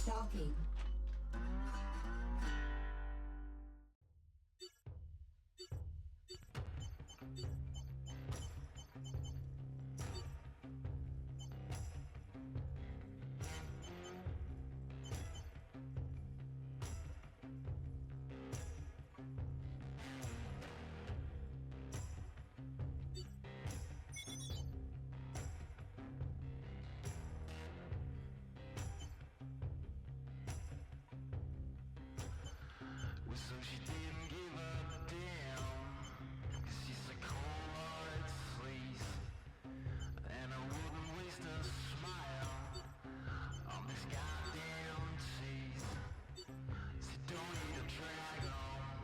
Docking. So she didn't give a damn, 'cause she's a cold-hearted sleaze, and I wouldn't waste a smile on this goddamn tease. So don't need to drag on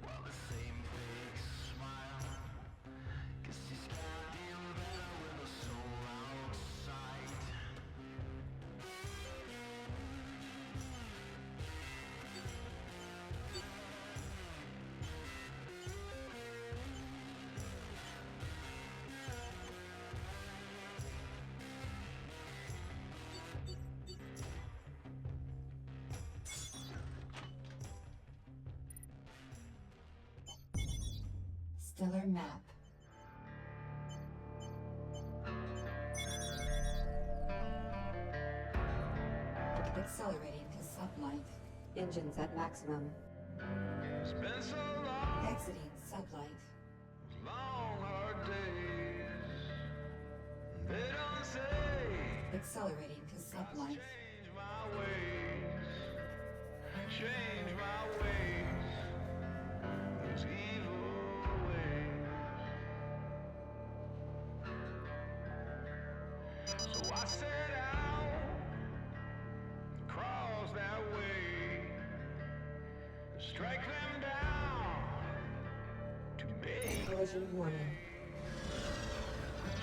while the same fake smile, 'cause she's goddamn better with her soul outside. Stellar map. Accelerating to sublight. Engines at maximum. It's been so long, Exiting sublight. long hard days. They don't say Accelerating to sublight. change my ways, change my ways, those evil ways. So I set out, cross that way, strike them down to make Collision warning.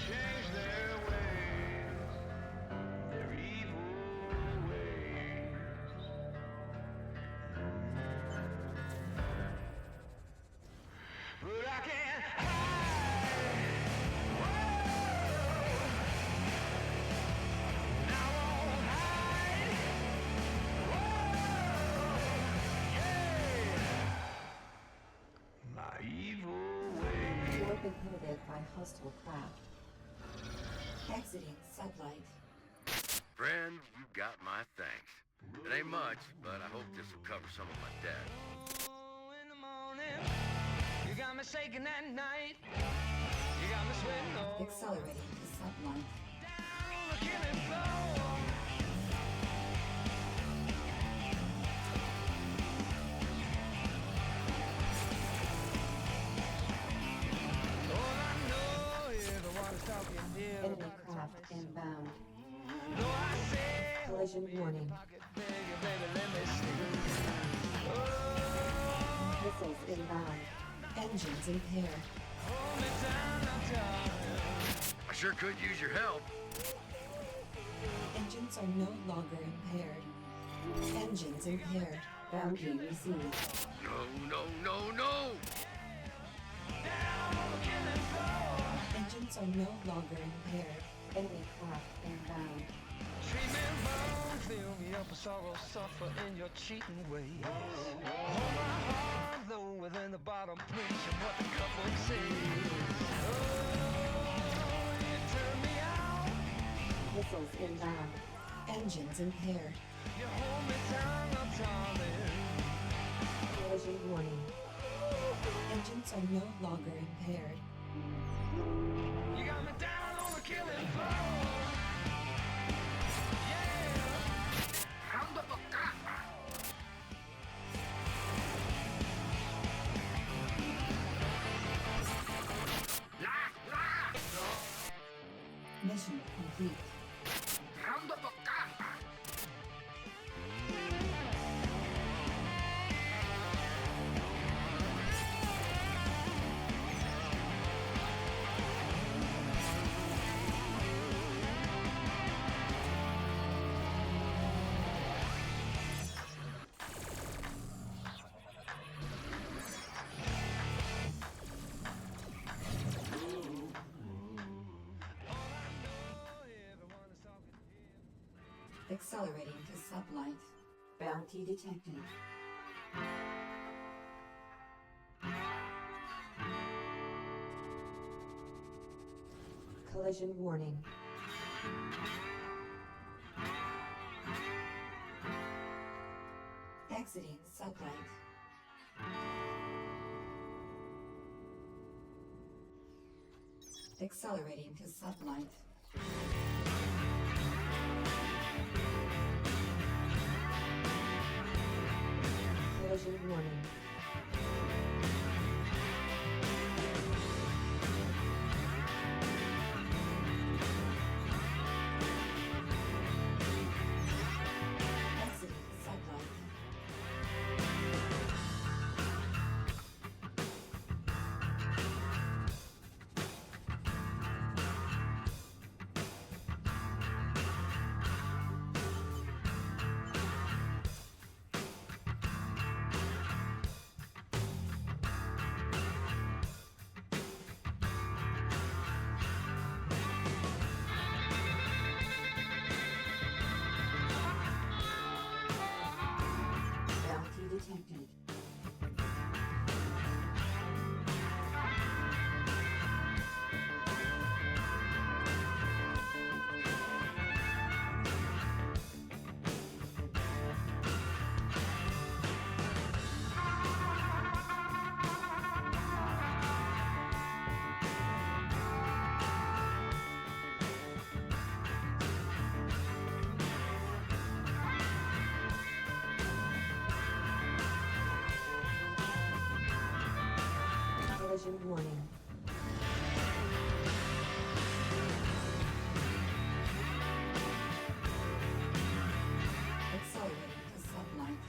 change their ways, their evil ways. But I can't hide. Whoa. And I won't hide. Whoa. Yeah. My evil ways. Warp inhibited by hostile craft. Exiting sublight. Friend, you got my thanks. It ain't much, but I hope this will cover some of my debt. Oh, in the morning, you got me shaking at night. You got me sweating all Accelerating to sublight. down on the killing floor. All I know is the water's talking dear. Enemy craft inbound. No, I say, Collision warning. pocket bigger, baby, let me see. Oh, Missiles inbound. Engines impaired. hold me down, I'm tired. I sure could use your help. Engines are no longer impaired. Engines impaired. Bounty received. No, no, no, no! Down on the killing floor. Engines are no longer impaired. Enemy craft inbound. Treatment bone, fill me up with sorrow, suffer in your cheating ways. Hold my heart low within the bottom, preaching what the couple says. Oh, you turn me out, Missiles inbound. Engines impaired. you hold me down, I'm darling. Collision warning. Engines are no longer impaired. You got me down on the killing floor. Yeah. Mission complete. Accelerating to sublight. Bounty detected. Collision warning. Exiting sublight. Accelerating to sublight. Collision warning. Exiting sublight. Bounty detected. Collision warning. Accelerating to sublight.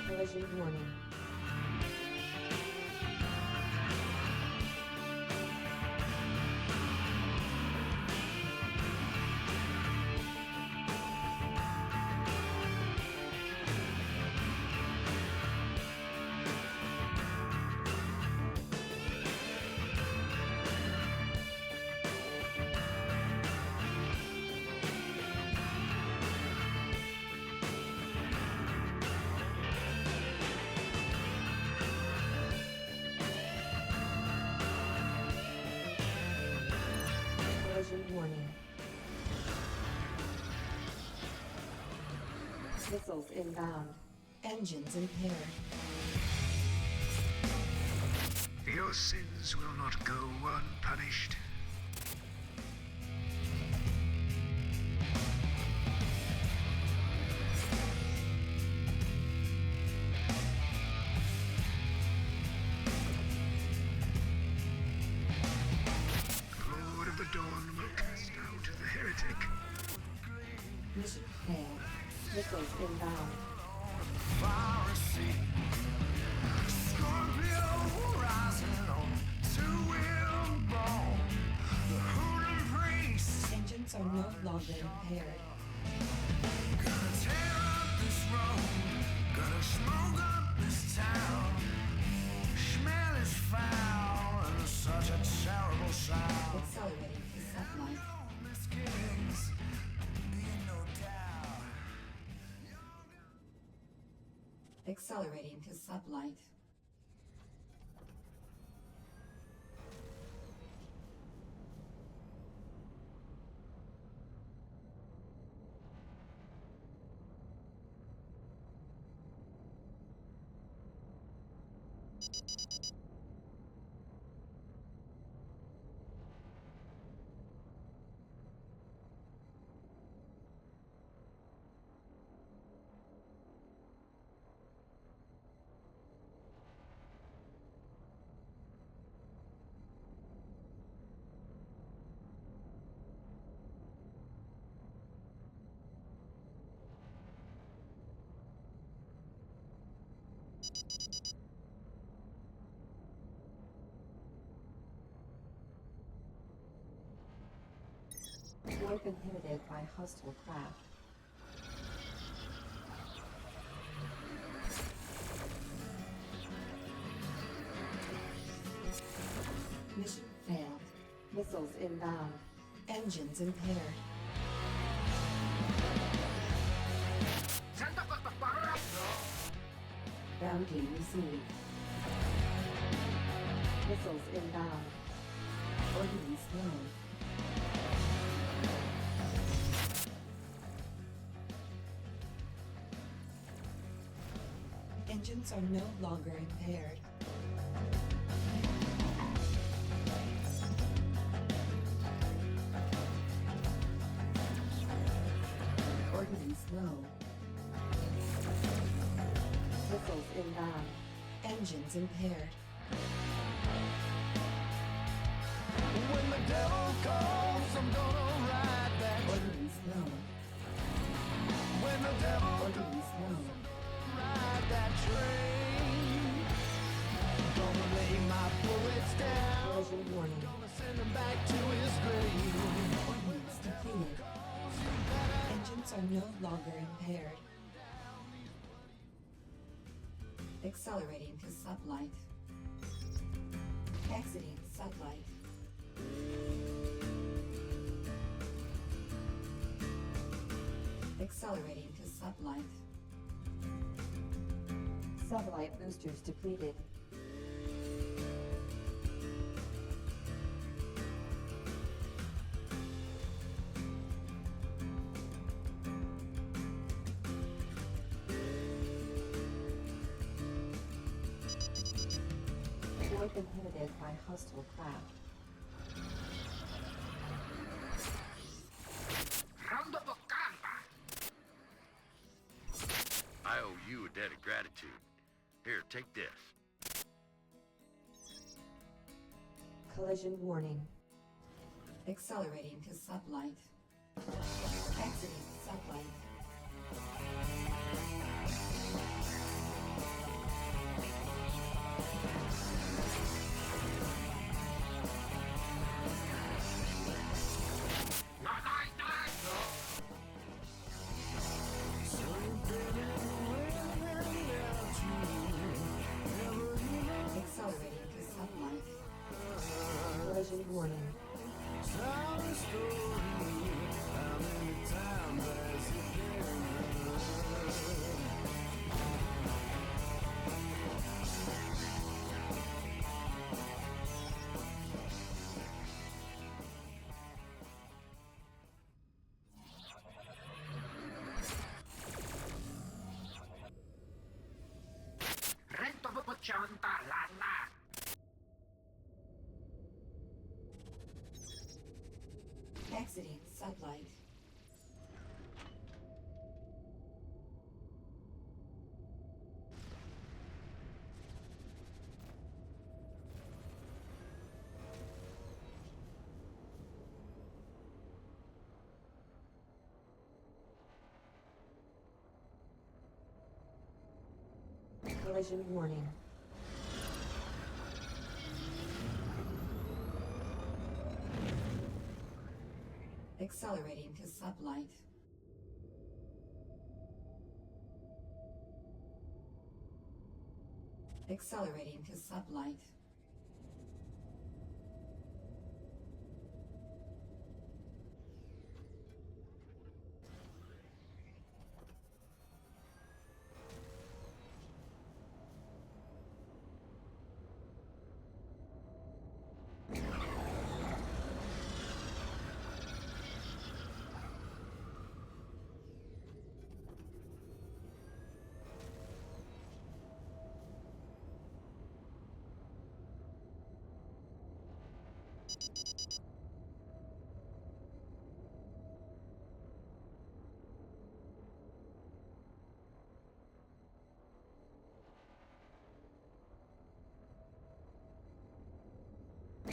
Collision warning. Collision warning. Missiles inbound. Engines impaired. Your sins will not go unpunished. Lord of the Dawn will cast out the heretic. Mission failed. Missiles inbound. Engines are no longer impaired. Accelerating to sublight. Accelerating to sublight. Warp inhibited by hostile craft. Mission failed. Missiles inbound. Engines impaired. Bounty received. Missiles inbound. Ordnance low. Engines are no longer impaired. Ordnance low. Missiles inbound. Engines impaired. When the devil calls, I'm gonna ride that. Ordnance low. When the devil Ordnance low. ride that train, gonna lay my bullets down. Collision warning. Gonna send him back to his grave. Ordnance depleted. Engines are no longer impaired. Accelerating to sublight. Exiting sublight. Accelerating to sublight. Sublight boosters depleted. Warp inhibited by hostile craft. I owe you a debt of gratitude. Here, take this. Collision warning. Accelerating to sublight. Exiting sublight. Accelerating to sublight. Collision warning. Exiting sublight. Collision warning. Accelerating to sublight. Accelerating to sublight.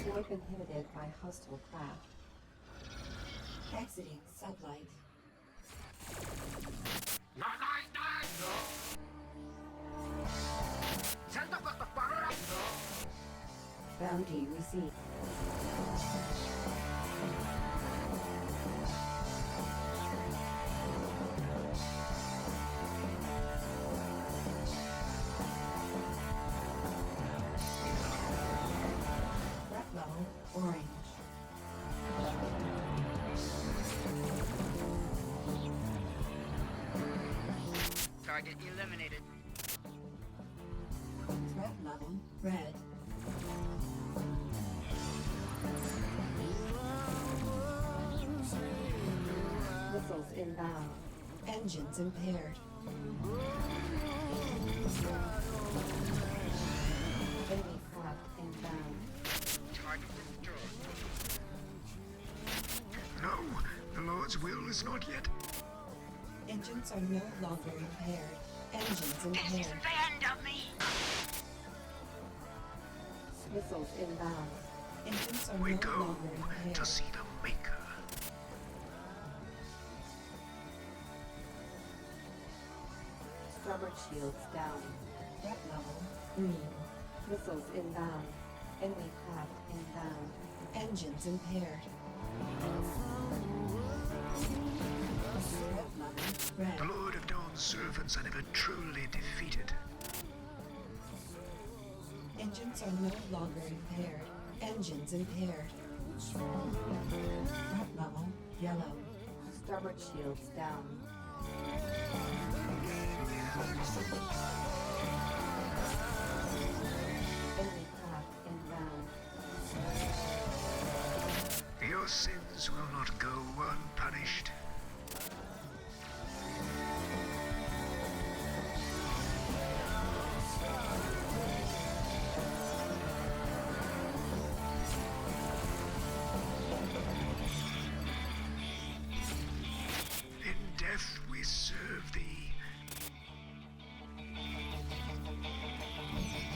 Warp inhibited by hostile craft. Exiting sublight. Bounty received. Threat level target eliminated. Threat level red. Missiles inbound. Engines impaired. Enemy craft inbound. Target destroyed. No, the Lord's will is not yet. Engines are no longer impaired. Engines This is impaired. the end of me! Missiles inbound. Engines are We no go longer impaired. to see the Maker. Starboard shields down. Threat level green. Missiles inbound. Enemy craft inbound. Engines impaired. Threat level red. The Lord of Dawn's servants are never truly defeated. Engines are no longer impaired. Engines impaired. Threat level yellow. Starboard shields down. Enemy craft inbound. Your sins will not go unpunished. In death we serve thee.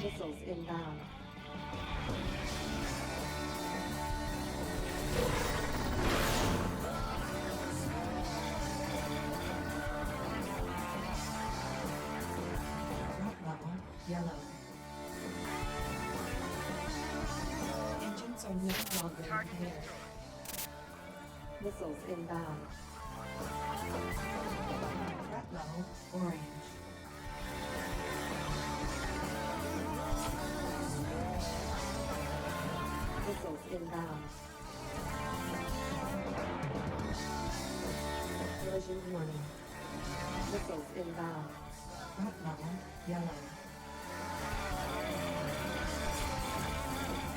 Missiles inbound. Threat level yellow. Engines are no longer Target impaired. destroyed. Missiles inbound. Threat level orange. Missiles inbound. Collision warning. Missiles inbound. Threat level yellow.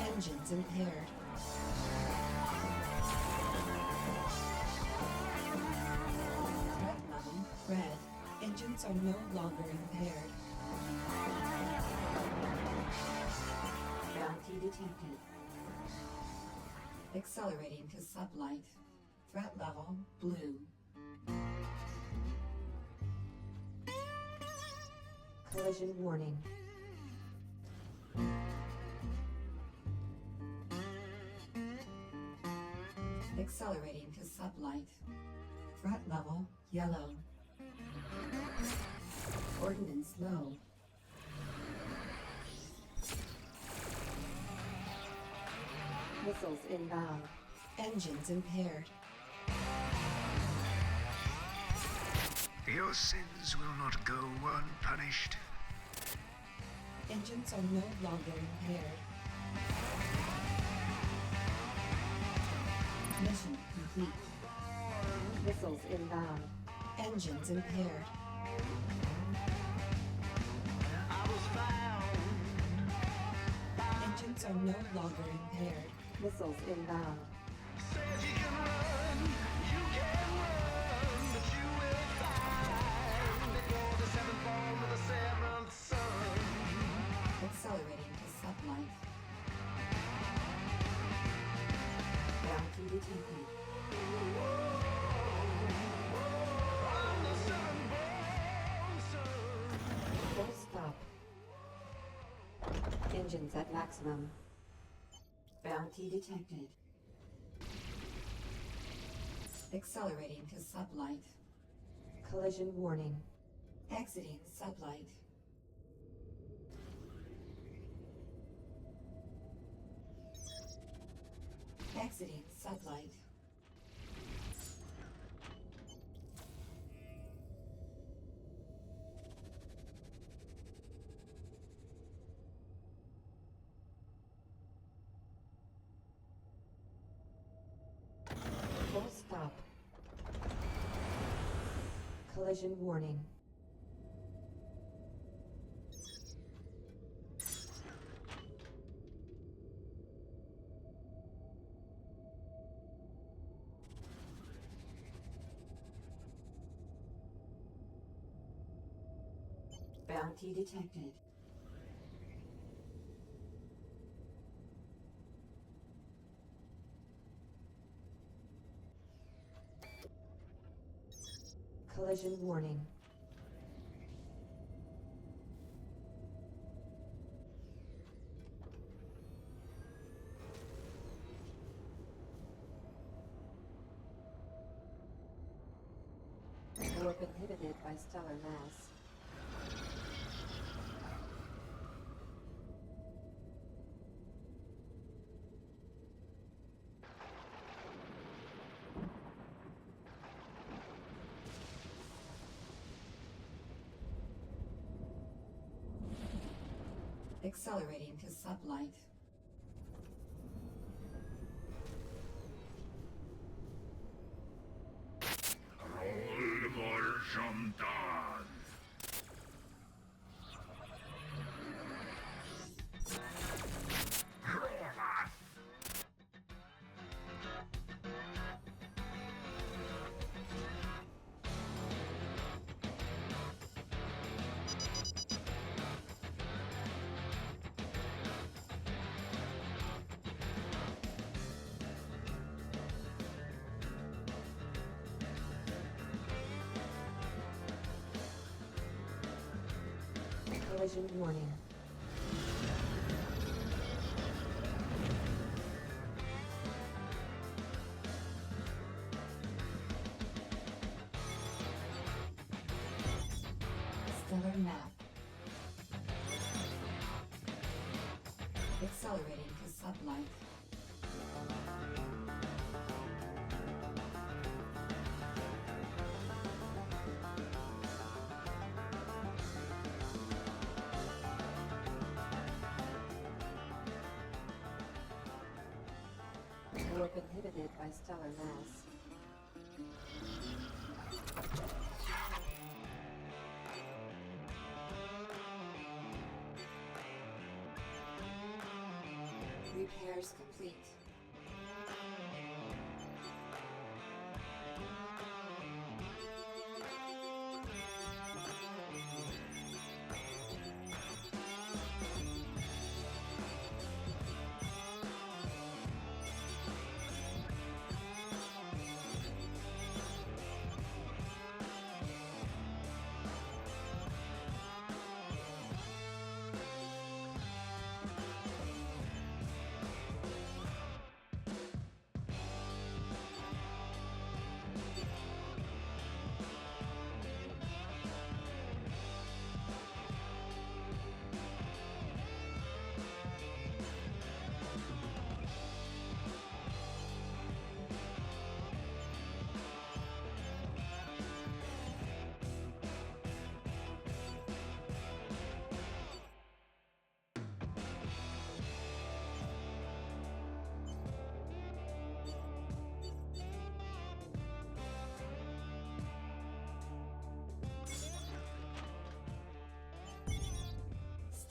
Engines impaired. Threat level red. Engines are no longer impaired. Bounty detected. Accelerating to sublight. Threat level blue. Collision warning. Accelerating to sublight. Threat level yellow. Ordnance low. Missiles inbound. Engines impaired. Your sins will not go unpunished. Engines are no longer impaired. Mission complete. Missiles inbound. Engines impaired. Engines are no longer impaired. Missiles inbound. Accelerating to sublight. Bounty detected. Full stop. Engines at maximum. Bounty detected. Accelerating to sublight. Collision warning. Exiting sublight. Exiting sublight. Full stop. Collision warning. Bounty detected. Collision warning. Warp inhibited by stellar mass. Accelerating to sublight. Collision warning. Stellar map. Accelerating to sublight. Warp inhibited by stellar mass. Repairs complete.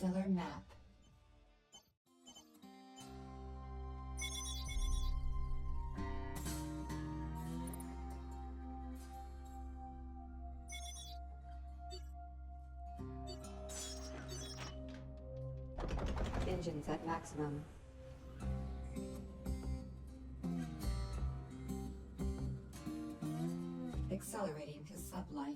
Stellar map. Engines at maximum. Accelerating to sublight.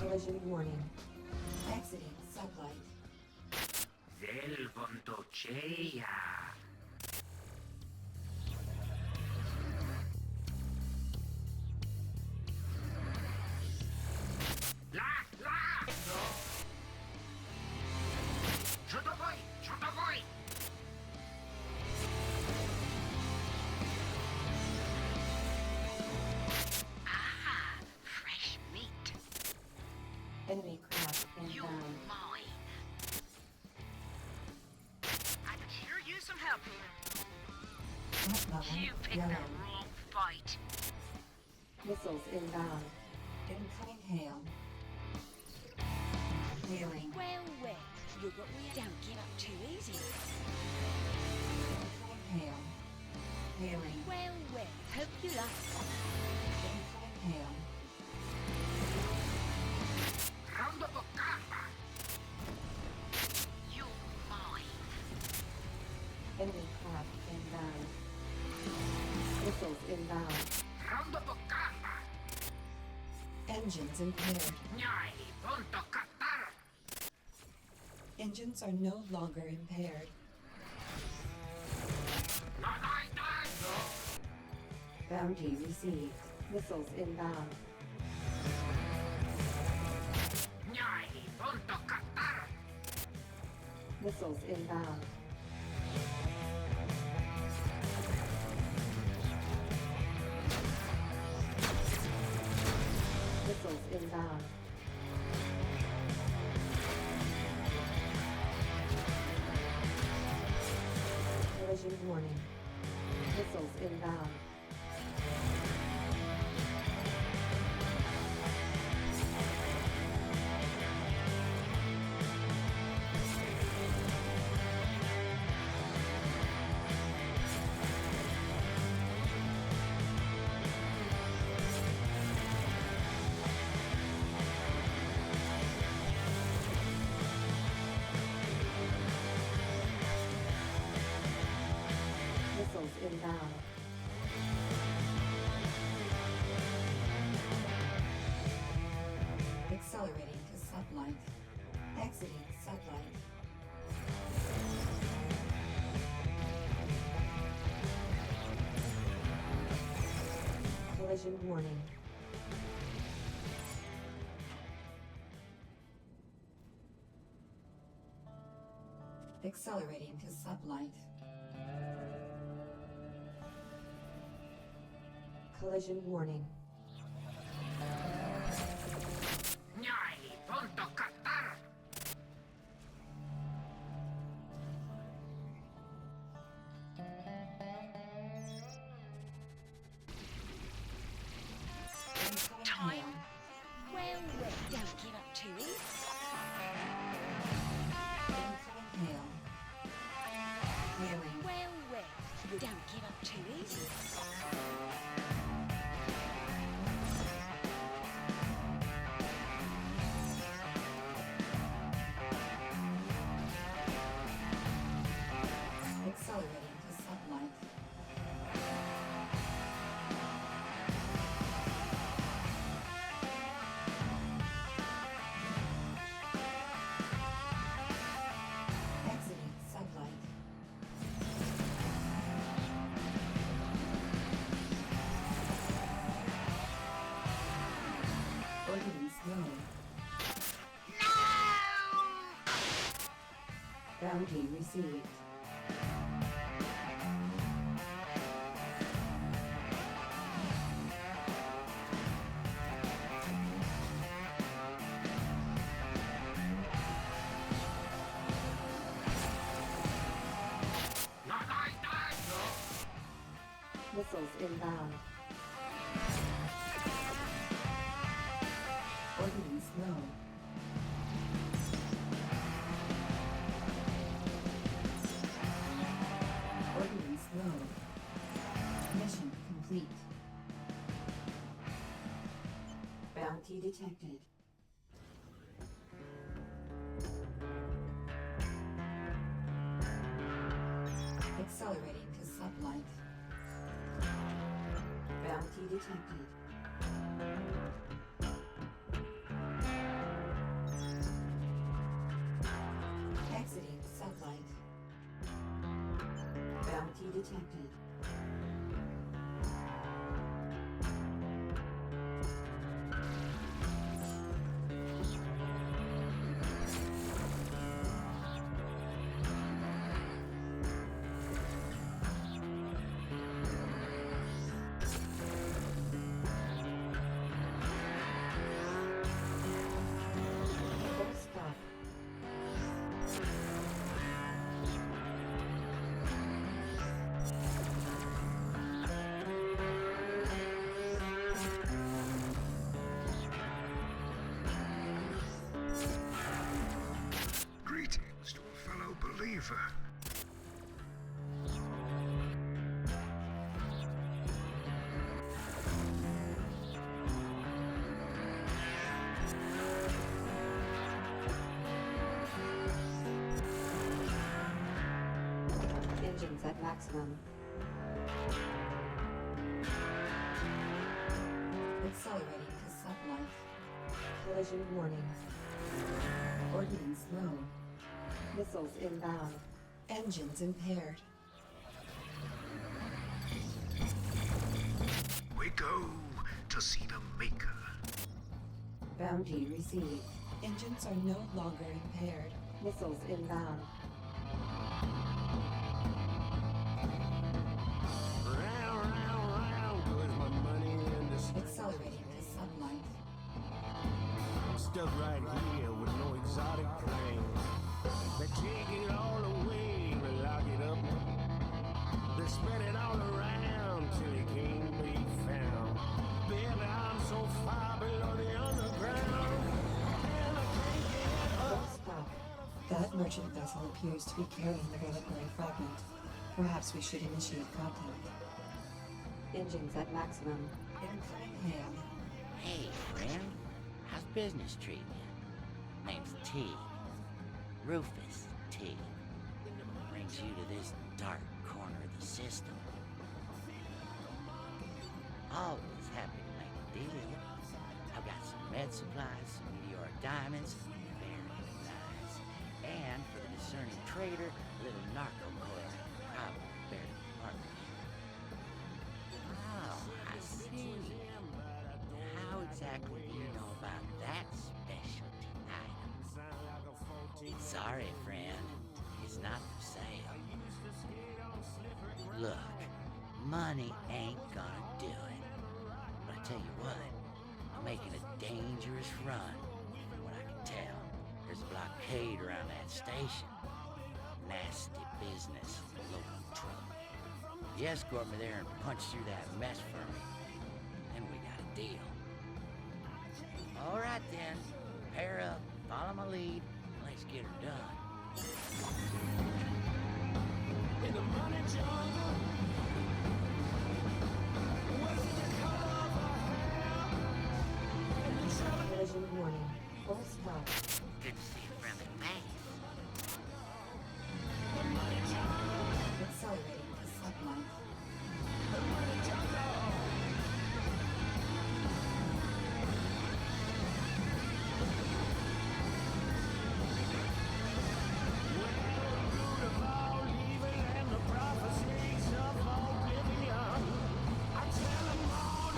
Collision warning. Exiting sublight. Zelvontocheia. Threat level You picked the yellow. wrong fight. Missiles inbound. Incoming hail. Hailing. Well, look what we don't give up too easy. Incoming hail. Hailing. Well, hope you like. Incoming hail. Round up a kappa. You're mine. Enemy craft inbound. Missiles inbound. Round up a kappa. Engines impaired. Nyai, punto katar. Engines are no longer impaired. Bounty received. Missiles inbound. Nyai, punto katar. Missiles inbound. Missiles inbound. Collision warning. Missiles inbound. Missiles inbound. Accelerating to sublight. Exiting sublight. Collision warning. Accelerating to sublight. Collision warning. Nyai, punto katar. Incoming Time. hail. Well, don't give up too easy. Incoming hail. Hailing. Well, don't give up too easy. Accelerating to sublight. Exiting sublight. Orbiting slow. Bounty received. Missiles inbound. Orbiting slow. Orbiting slow. Mission complete. Bounty detected. Accelerating to sublight. Bounty detected. Exiting sublight. Bounty detected. Full stop. Lucifer. Engines at maximum. Accelerating to sublight. Collision warning. Ordnance low. Missiles inbound. Engines impaired. We go to see the Maker. Bounty received. Engines are no longer impaired. Missiles inbound. Round, round, round goes my money in the Accelerating to sublight. stuck right here with no exotic claims. They take it all away, they lock it up. They spread it all around till it can't be found. Baby, I'm so far below the underground, and I can't get up. Full stop. That merchant vessel appears to be carrying the reliquary fragment. Perhaps we should initiate contact. Engines at maximum. Incoming hail. Hey, friend. How's business treating you? Name's T. Rufus T. Brings you to this dark corner of the system. Always happy to make a deal. I've got some med supplies, some meteoric diamonds, very nice. And for the discerning trader, a little narco coil, probably bear partnership. Oh, I see. How exactly do you know about that specialty item? Sorry, friend. It's not for sale. Look, money ain't gonna do it. But I tell you what, I'm making a dangerous run. From what I can tell, there's a blockade around that station. Nasty business, local trouble. You escort me there and punch through that mess for me. Then we got a deal. All right then, pair up, follow my lead, and let's get her done. In the money jungle, what's the color of her hair? And the trouble. Collision warning. Full stop. Good to see a friendly face. Accelerating to sublight.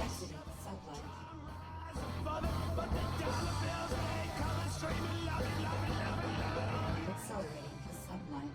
Exiting sublight. Accelerating to sublight.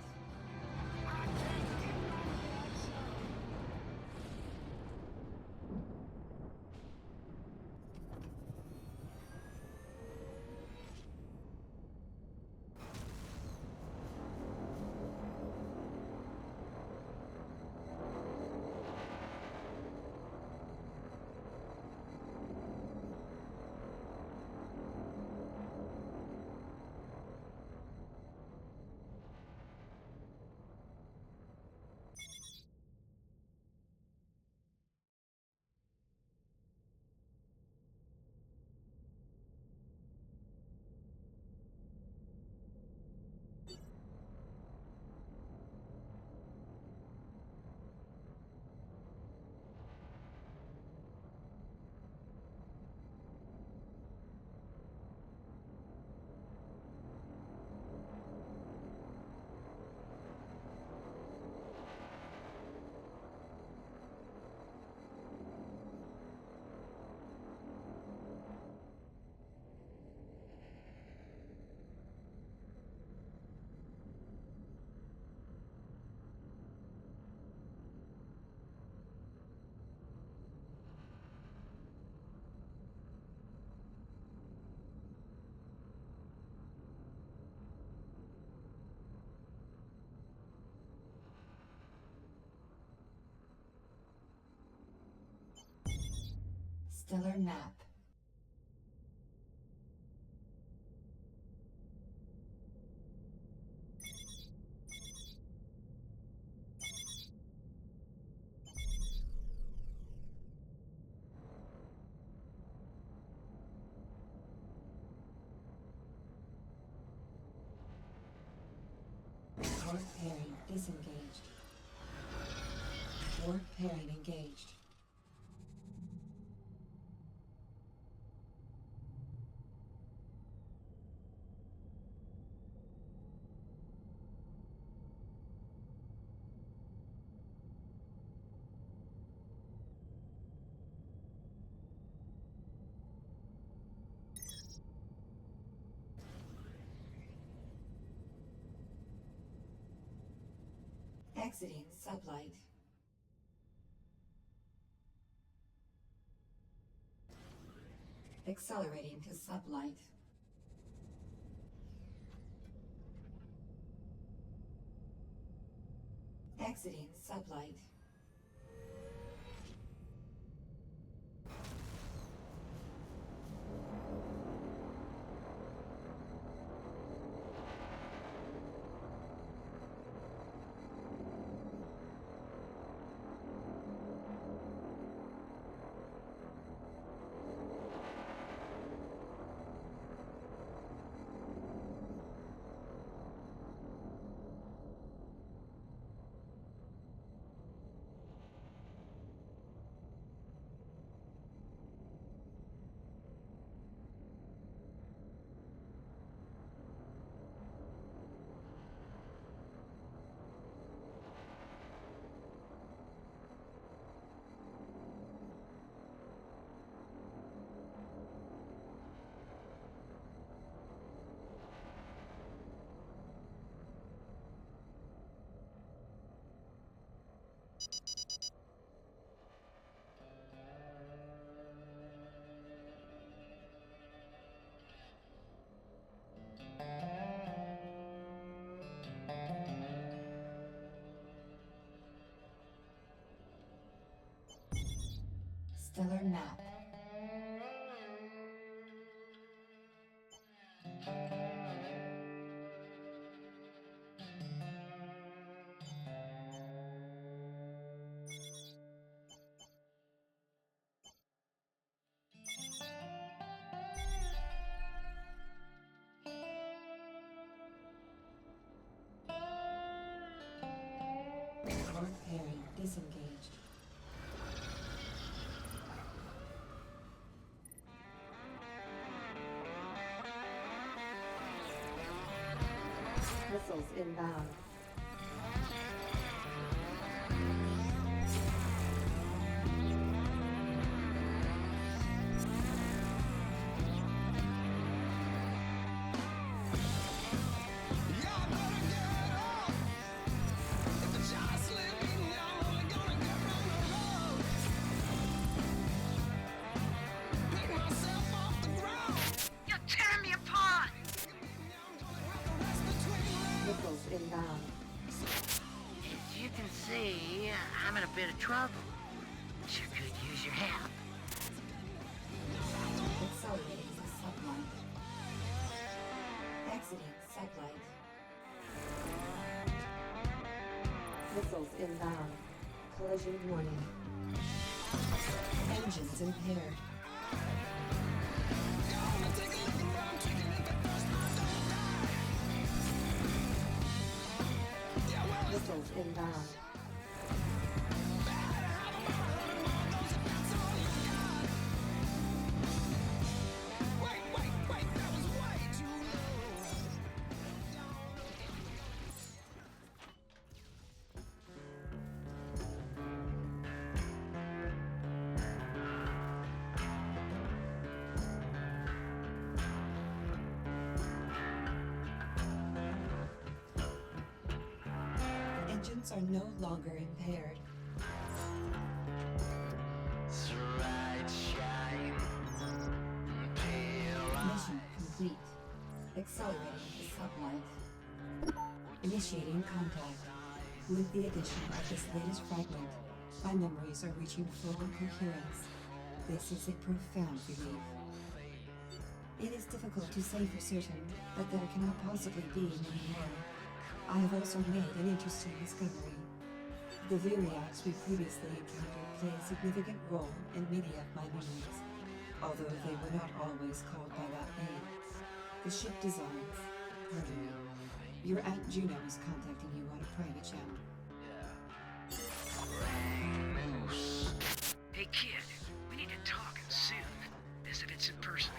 Stellar map. disengaged. Warp pairing engaged. Exiting sublight. Accelerating to sublight. Exiting sublight. Stellar map. Warp pairing disengaged. Missiles inbound. You're tearing me apart! Missiles inbound. As you can see, I'm in a bit of trouble. Sure could use your help. Accelerating to sublight. Exiting sublight. Missiles inbound. Collision warning. Engines impaired. Missiles inbound. Engines are no longer impaired. Mission complete. Accelerating to sublight. Initiating contact. With the addition of this latest fragment, my memories are reaching full coherence. This is a profound relief. It is difficult to say for certain, but there cannot possibly be many more. I have also made an interesting discovery. The Viriacs we previously encountered play a significant role in many of my memories, although they were not always called by that name. The ship designs, pardon me, Your Aunt Juno is contacting you on a private channel. Hey kid, we need to talk and soon. As if it's in person.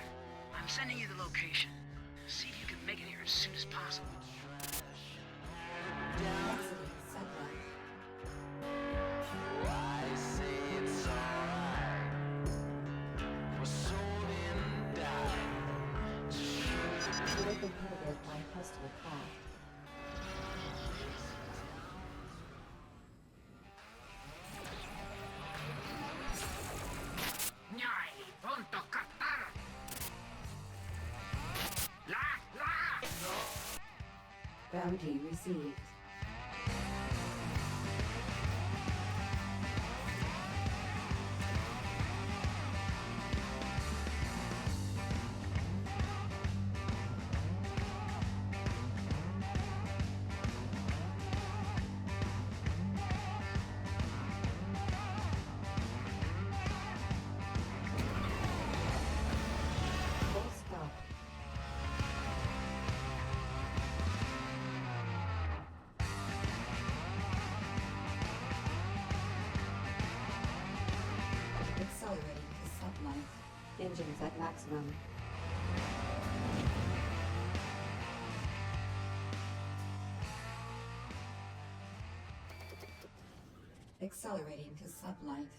I'm sending you the location. See if you can make it here as soon as possible. Exiting sublight. I say it's alright. We're sold and died. You have been inhibited by hostile craft. Bounty received. Full stop. Accelerating to sublight. Engines at maximum. Accelerating to sublight.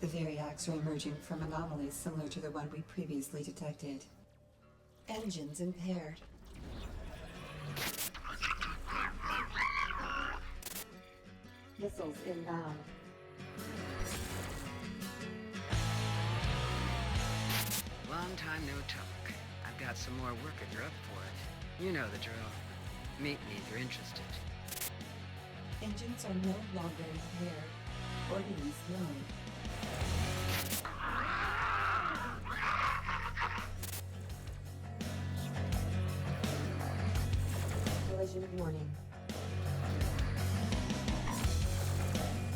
The Variacs are emerging from anomalies similar to the one we previously detected. Engines impaired. Missiles inbound. Long time no talk. I've got some more work if you're up for it. You know the drill. Meet me if you're interested. Engines are no longer impaired. Ordnance low. Collision warning.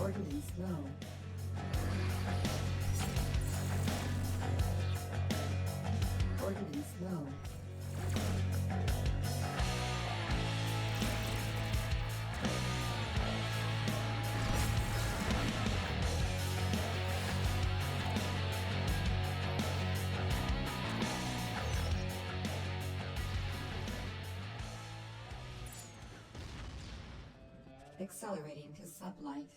Ordnance low. Ordnance low. Accelerating to sublight.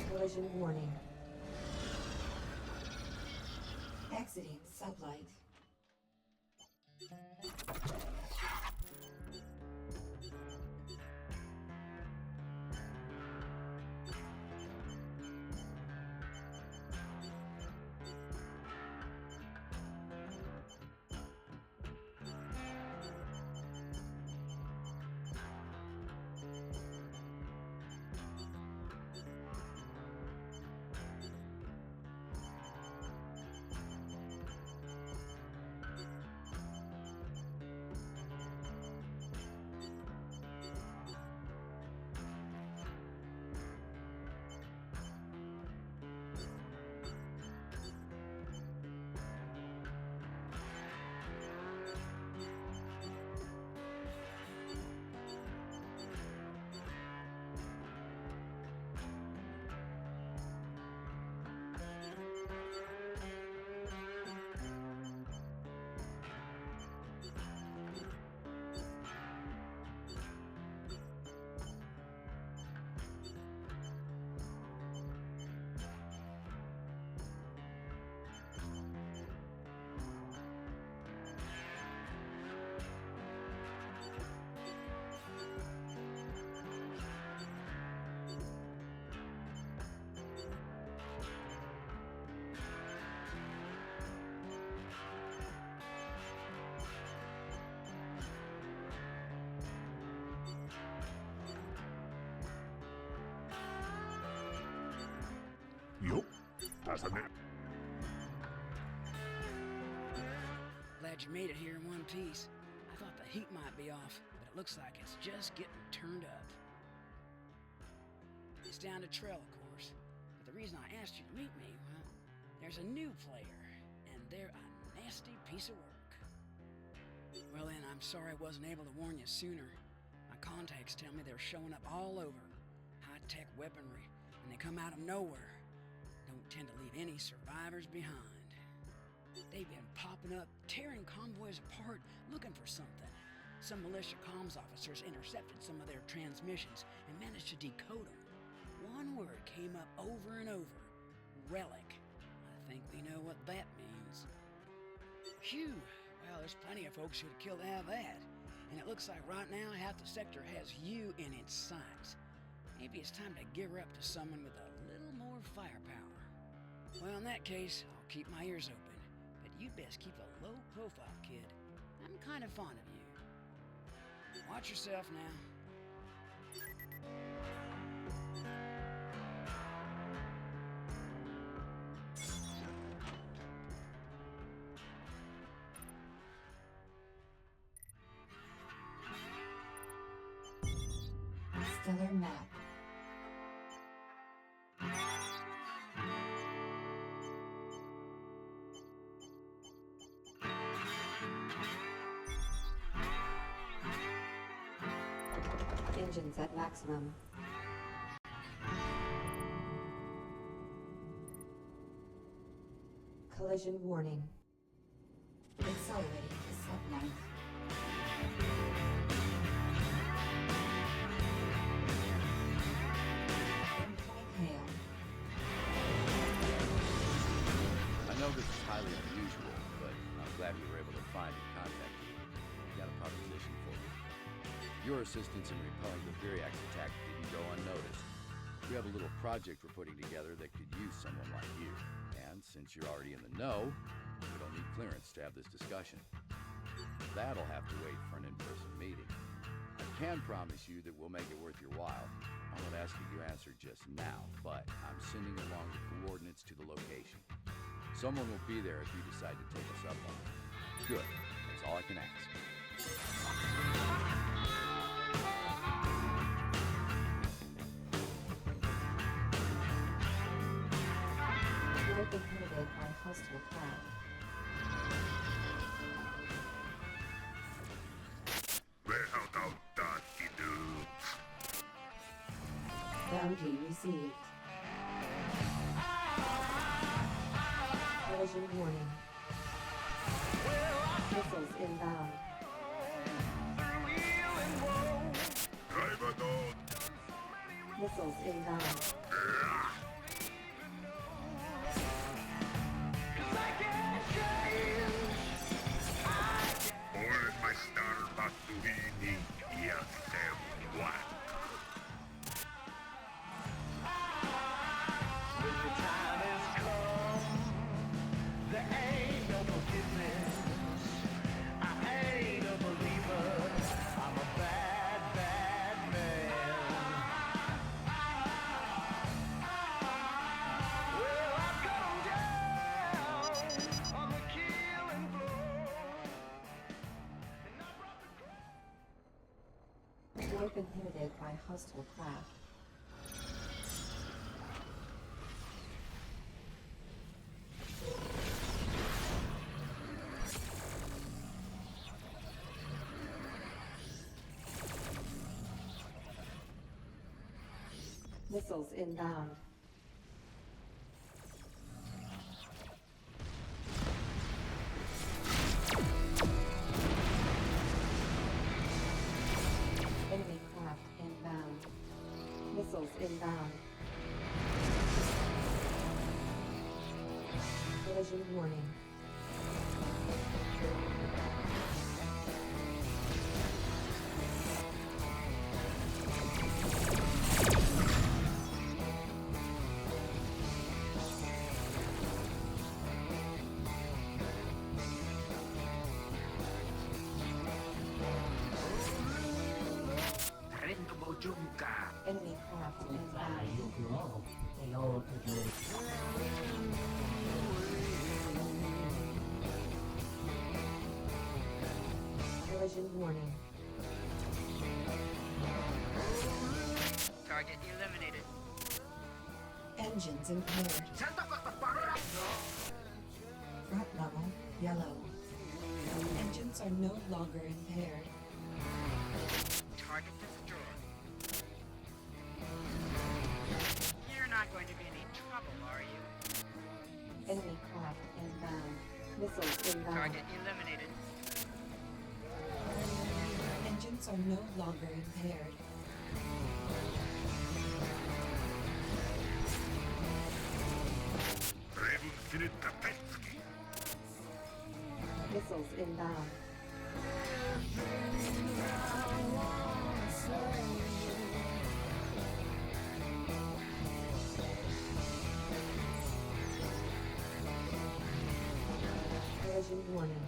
Collision warning. Exiting sublight. Yup, doesn't it? glad you made it here in one piece. I thought the heat might be off, but it looks like it's just getting turned up. It's down to Trell, of course. But the reason I asked you to meet me, well, there's a new player, and they're a nasty piece of work. Well then, I'm sorry I wasn't able to warn you sooner. My contacts tell me they're showing up all over. High-tech weaponry, and they come out of nowhere. Don't tend to leave any survivors behind. They've been popping up, tearing convoys apart, looking for something. Some militia comms officers intercepted some of their transmissions and managed to decode them. One word came up over and over. Relic. I think we know what that means. Phew. Well, there's plenty of folks who'd kill to have that. And it looks like right now half the sector has you in its sights. Maybe it's time to gear up to someone with a little more firepower. Well, in that case, I'll keep my ears open. But you best keep a low profile, kid. I'm kind of fond of you. Watch yourself now. Stellar map. Engines at maximum. Collision warning. Accelerating to sublight. I know this is highly unusual, but I'm glad we were able to find and contact you. We got a proposition for you. Your assistance in repelling the Viriax attack didn't go unnoticed. We have a little project we're putting together that could use someone like you. And since you're already in the know, we don't need clearance to have this discussion. That'll have to wait for an in-person meeting. I can promise you that we'll make it worth your while. I won't ask you to answer just now, but I'm sending along the coordinates to the location. Someone will be there if you decide to take us up on it. Good. That's all I can ask. You've been inhibited by hostile craft. Where thou dost do? Bounty received. Collision warning. Missiles inbound. Missiles inbound. All my star Batuini, yes, them one. You've been inhibited by hostile craft. Missiles inbound. Enemy craft inbound. Missiles inbound. Collision warning. Enemy craft inbound. Collision warning. Target eliminated. Engines impaired. Front level, yellow. Engines are no longer impaired. Target destroyed. You're not going to be any trouble, are you? Enemy craft inbound. Missiles inbound. Target eliminated. Engines are no longer impaired. Missiles inbound. Collision warning.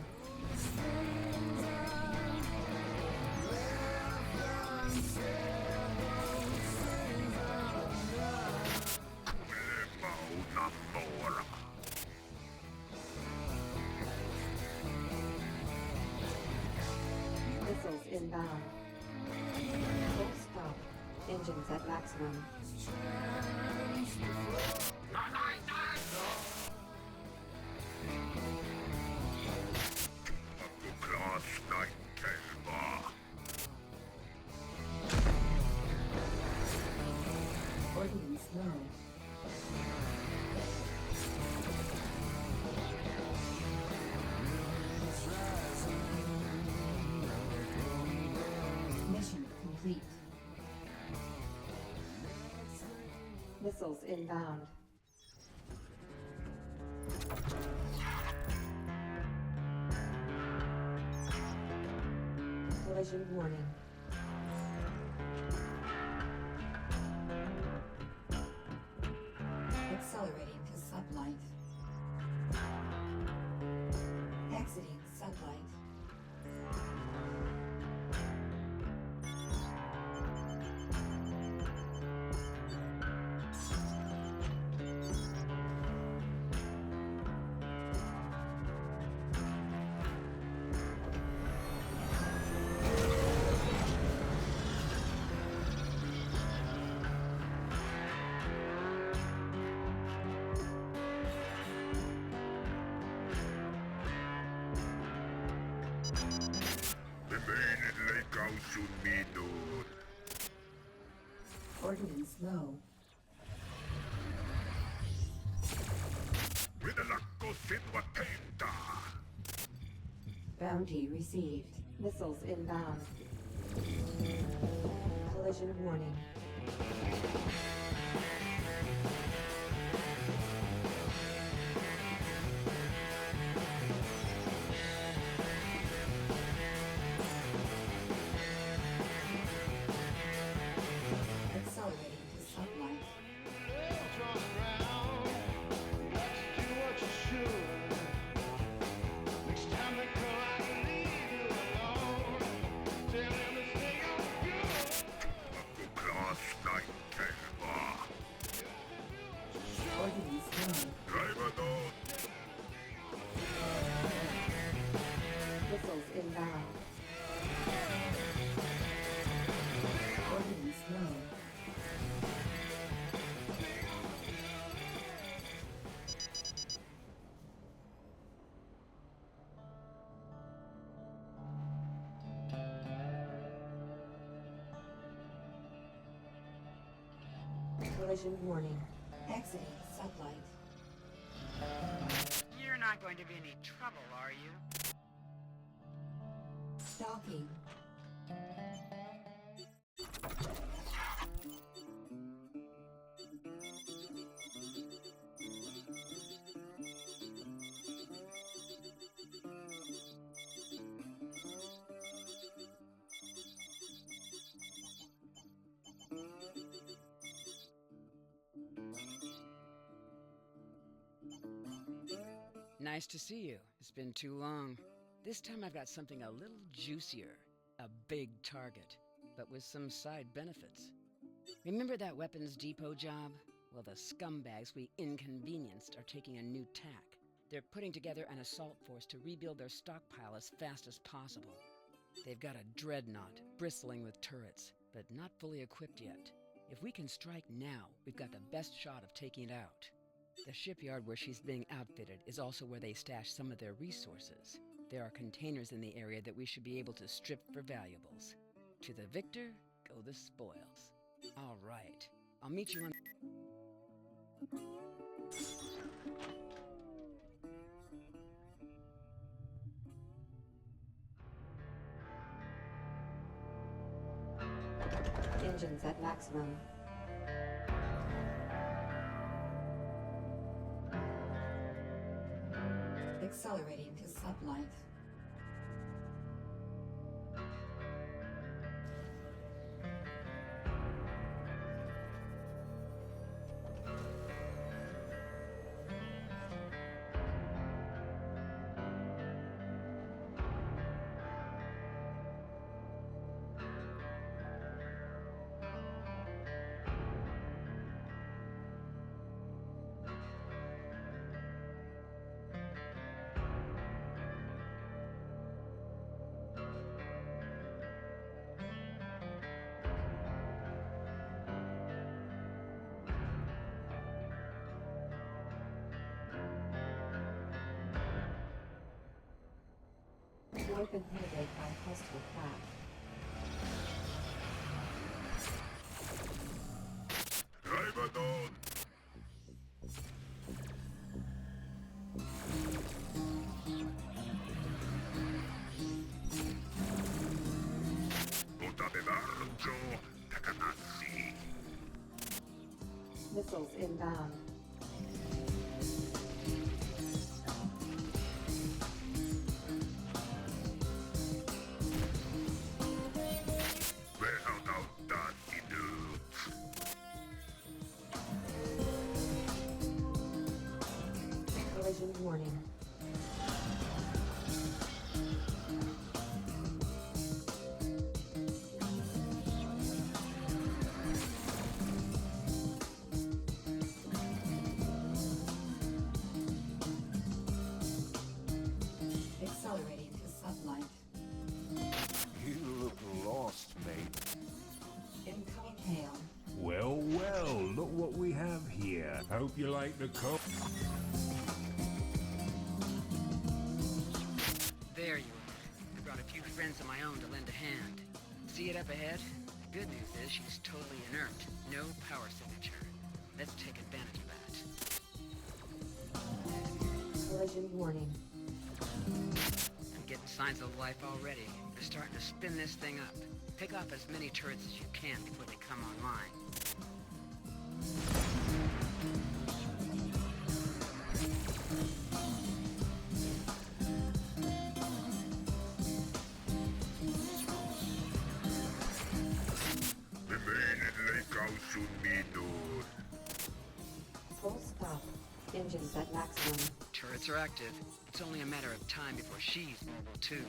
Missiles inbound. Full stop. Engines at maximum. Ordnance low. Mission complete. Missiles inbound. Collision warning. Accelerating to sublight. Exiting sublight. Ordnance low. Bounty received. Missiles inbound. Collision warning. Accelerating to sublight. Ordnance low. Missiles inbound. Ordnance low. Collision warning. Exiting sublight. You're not going to be any trouble, are you? Docking. Nice to see you. It's been too long. This time I've got something a little juicier. A big target, but with some side benefits. Remember that weapons depot job? Well, the scumbags we inconvenienced are taking a new tack. They're putting together an assault force to rebuild their stockpile as fast as possible. They've got a dreadnought bristling with turrets, but not fully equipped yet. If we can strike now, we've got the best shot of taking it out. The shipyard where she's being outfitted is also where they stash some of their resources. There are containers in the area that we should be able to strip for valuables. To the victor, go the spoils. All right, I'll meet you on... Engines at maximum. Accelerating to sublight. Wipe inhibited by hostile craft. Driver down! Potate largo, Takanasi. Missiles inbound. Collision warning. Accelerating to sublight. You look lost, mate. Incoming hail. Well, well, look what we have here. Hope you like the cup. There you are. I brought a few friends of my own to lend a hand. See it up ahead? The good news is she's totally inert. No power signature. Let's take advantage of that. Collision warning. I'm getting signs of life already. They're starting to spin this thing up. Pick off as many turrets as you can before they come online. Full stop. Engines at maximum. Turrets are active. It's only a matter of time before she's mobile too.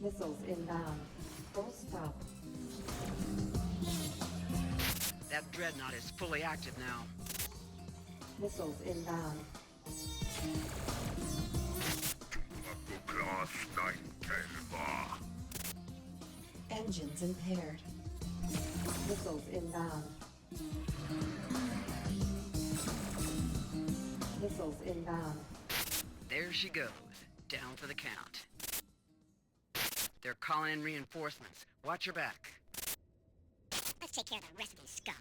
Missiles inbound. Full stop. That dreadnought is fully active now. Missiles inbound. Engines impaired. Missiles inbound. Missiles inbound. There she goes, down for the count. They're calling in reinforcements. Watch your back. Let's take care of the rest of these scum.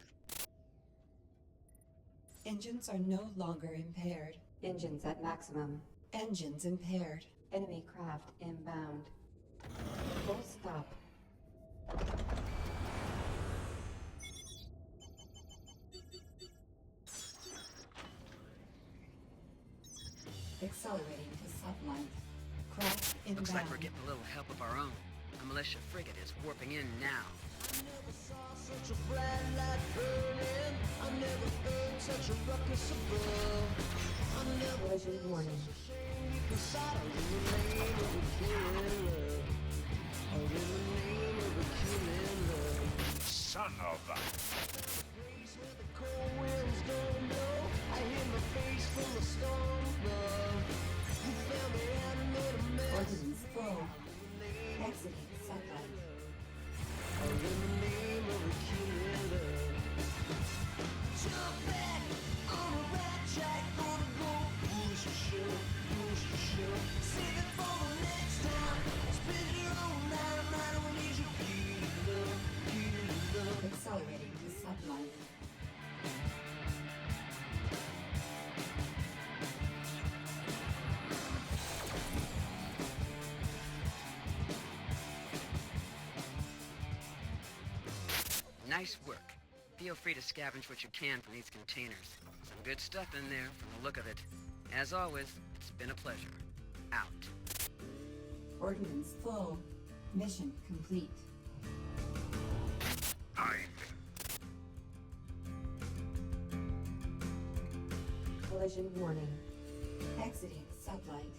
Engines are no longer impaired. Engines at maximum. Engines impaired. Enemy craft inbound. Full stop. Accelerating to sublight. Craft inbound. Looks like we're getting a little help of our own. A militia frigate is warping in now. Such a bright light burning. I never heard such a ruckus above. I never Collision warning. shame you can sorrow in the name of a killer. Son of a... Ordnance full. Exiting sublight. Accelerating to sublight. Nice work. Feel free to scavenge what you can from these containers. Some good stuff in there from the look of it. As always, it's been a pleasure. Out. Ordnance full. Mission complete. Collision warning. Exiting sublight.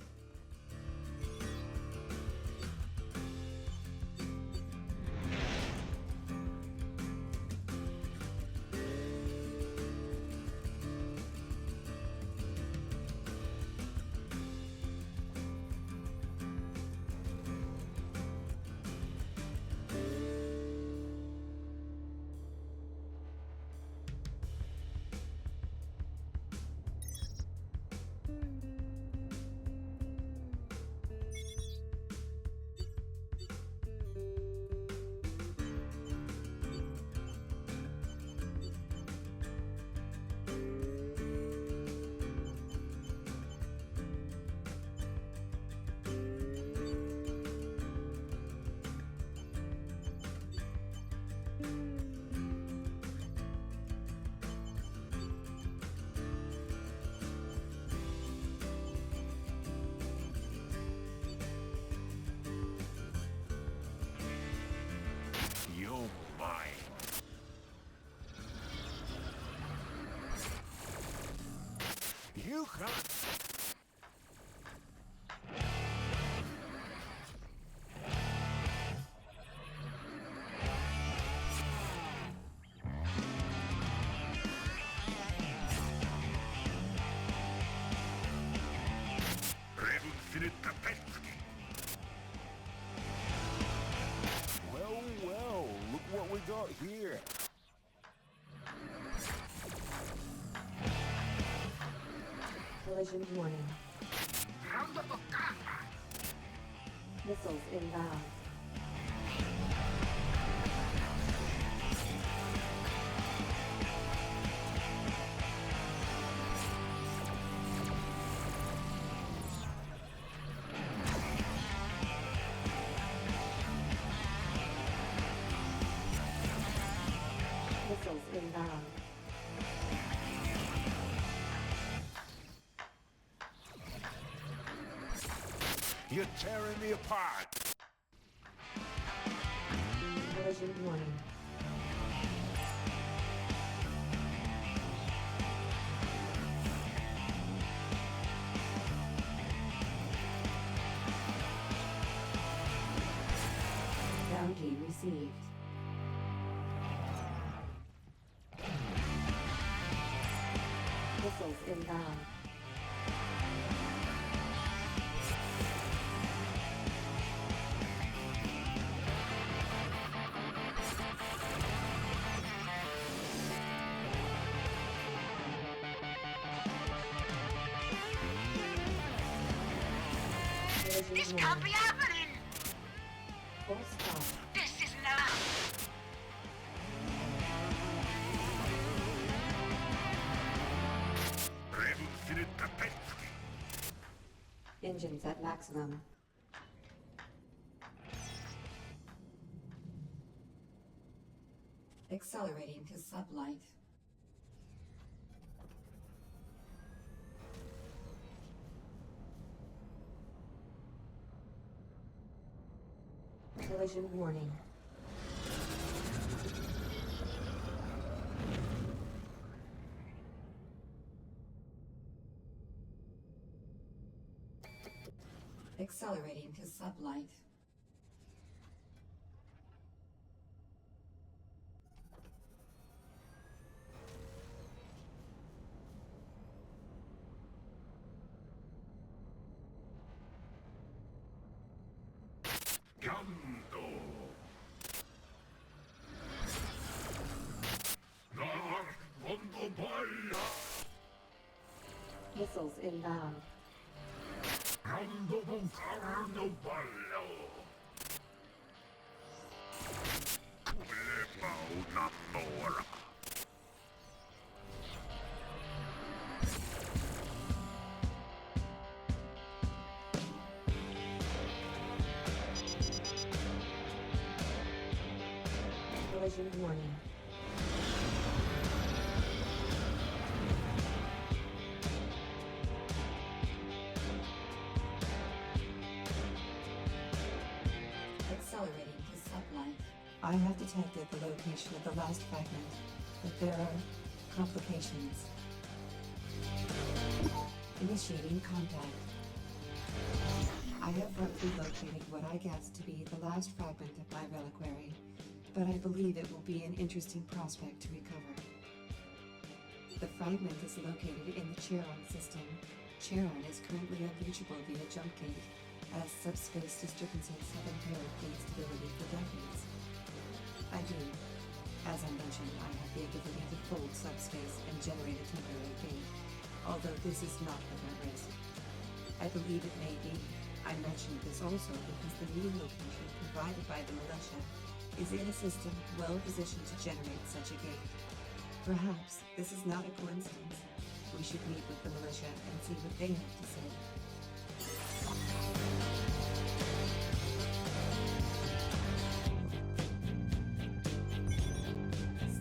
You're mine. You can't... Well, look what we got here. Collision warning. Missiles inbound. Missiles inbound. You're tearing me apart. Collision warning. Bounty received. Missiles inbound. This can't be happening! Full stop. This isn't allowed! Engines at maximum. Accelerating to sublight. Collision warning. Accelerating to sublight. Missiles inbound. Ando con carno ballo. Voleva una mora. Collision warning. Accelerating to sublight. I have detected the location of the last fragment, but there are complications. Initiating contact. I have roughly located what I guess to be the last fragment of my reliquary, but I believe it will be an interesting prospect to recover. The fragment is located in the Chiron system. Chiron is currently unreachable via jump gate, as subspace disturbances have impaired gate stability for decades. I do. As I mentioned, I have the ability to fold subspace and generate a temporary gate, although this is not without risk. I believe it may be. I mentioned this also because the new location provided by the militia is in a system well positioned to generate such a gate. Perhaps this is not a coincidence. We should meet with the militia and see what they have to say.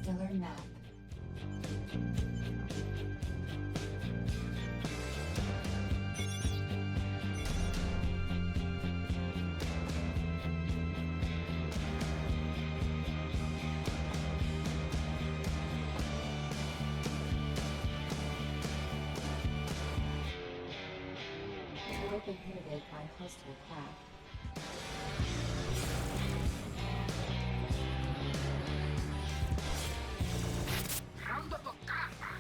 Stellar map. Inhabited by hostile craft. Ando con carne.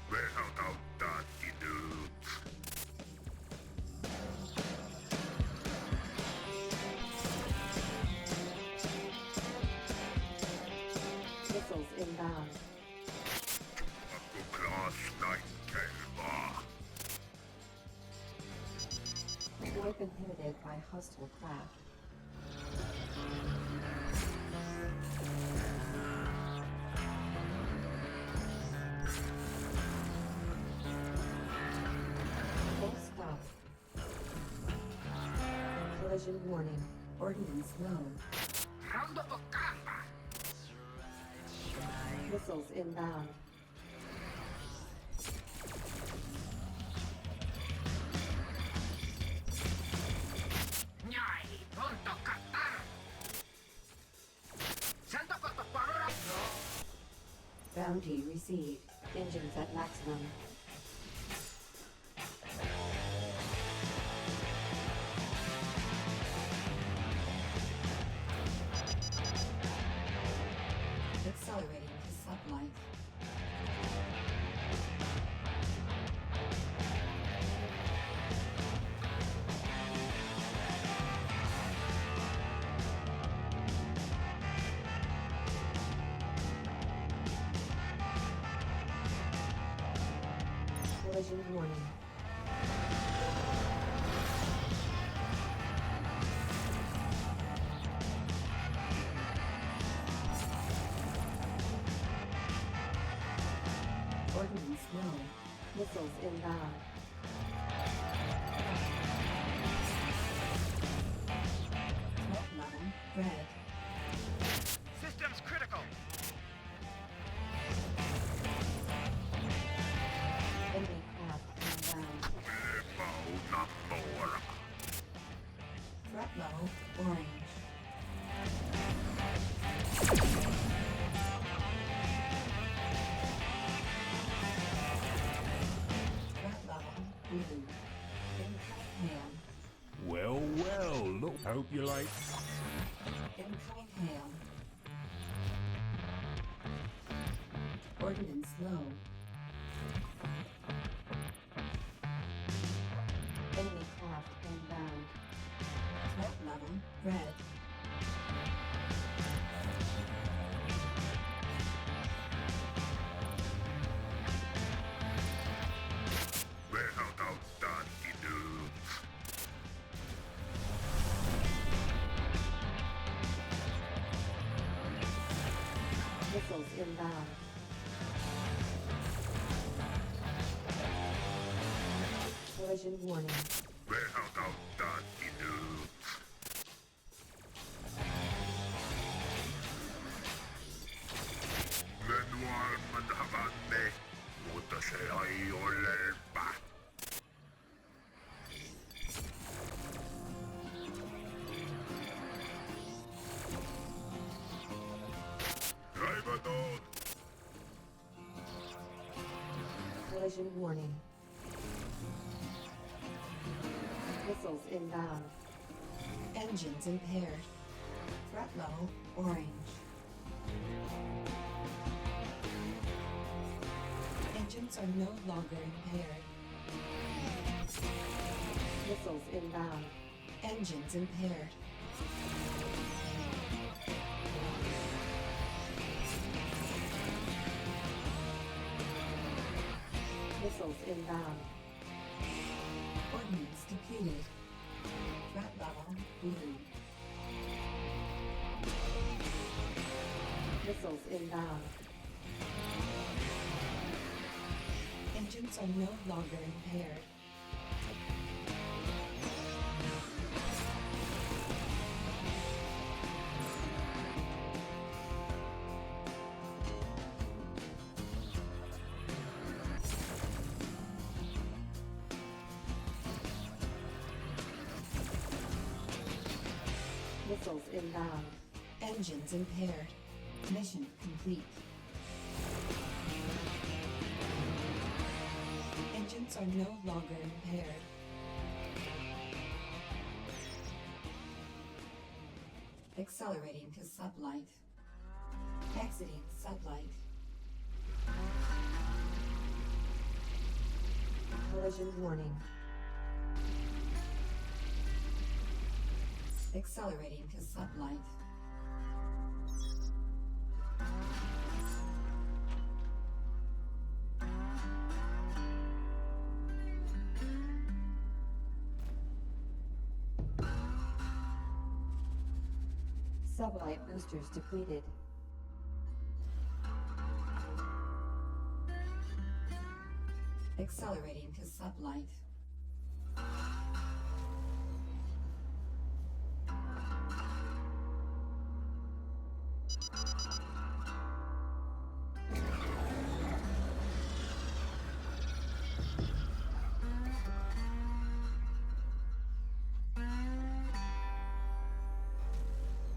Without that, dudes. Missiles inbound. Class night kelva. Warp inhibited by hostile craft. Full stop. Collision warning. Ordnance low. Ando con carne. Missiles inbound. Nyai, pronto catar. Sento questo parole. Bounty received. Engines at maximum. Accelerating to sublight. Collision warning. Ordnance low. Missiles inbound. Threat level red. Systems critical. Enemy craft inbound. Without una mora. Threat level orange. Threat level blue. Incoming ham. Well, well, look. Hope you like. Incoming ham. Ordnance low. Enemy craft inbound. Threat level red. Missiles inbound. Collision warning. Where how thou done enough? Manual manhavane. Mutta se ei olelpa. Raivaton! Collision warning. Missiles inbound. Engines impaired. Threat level orange. Engines are no longer impaired. Missiles inbound. Engines impaired. Missiles inbound. Ordnance depleted. Threat level blue. Missiles inbound. Engines are no longer impaired. Missiles inbound. Engines impaired. Mission complete. Engines are no longer impaired. Accelerating to sublight. Exiting sublight. Collision warning. Accelerating to sublight. Sublight boosters depleted. Accelerating to sublight.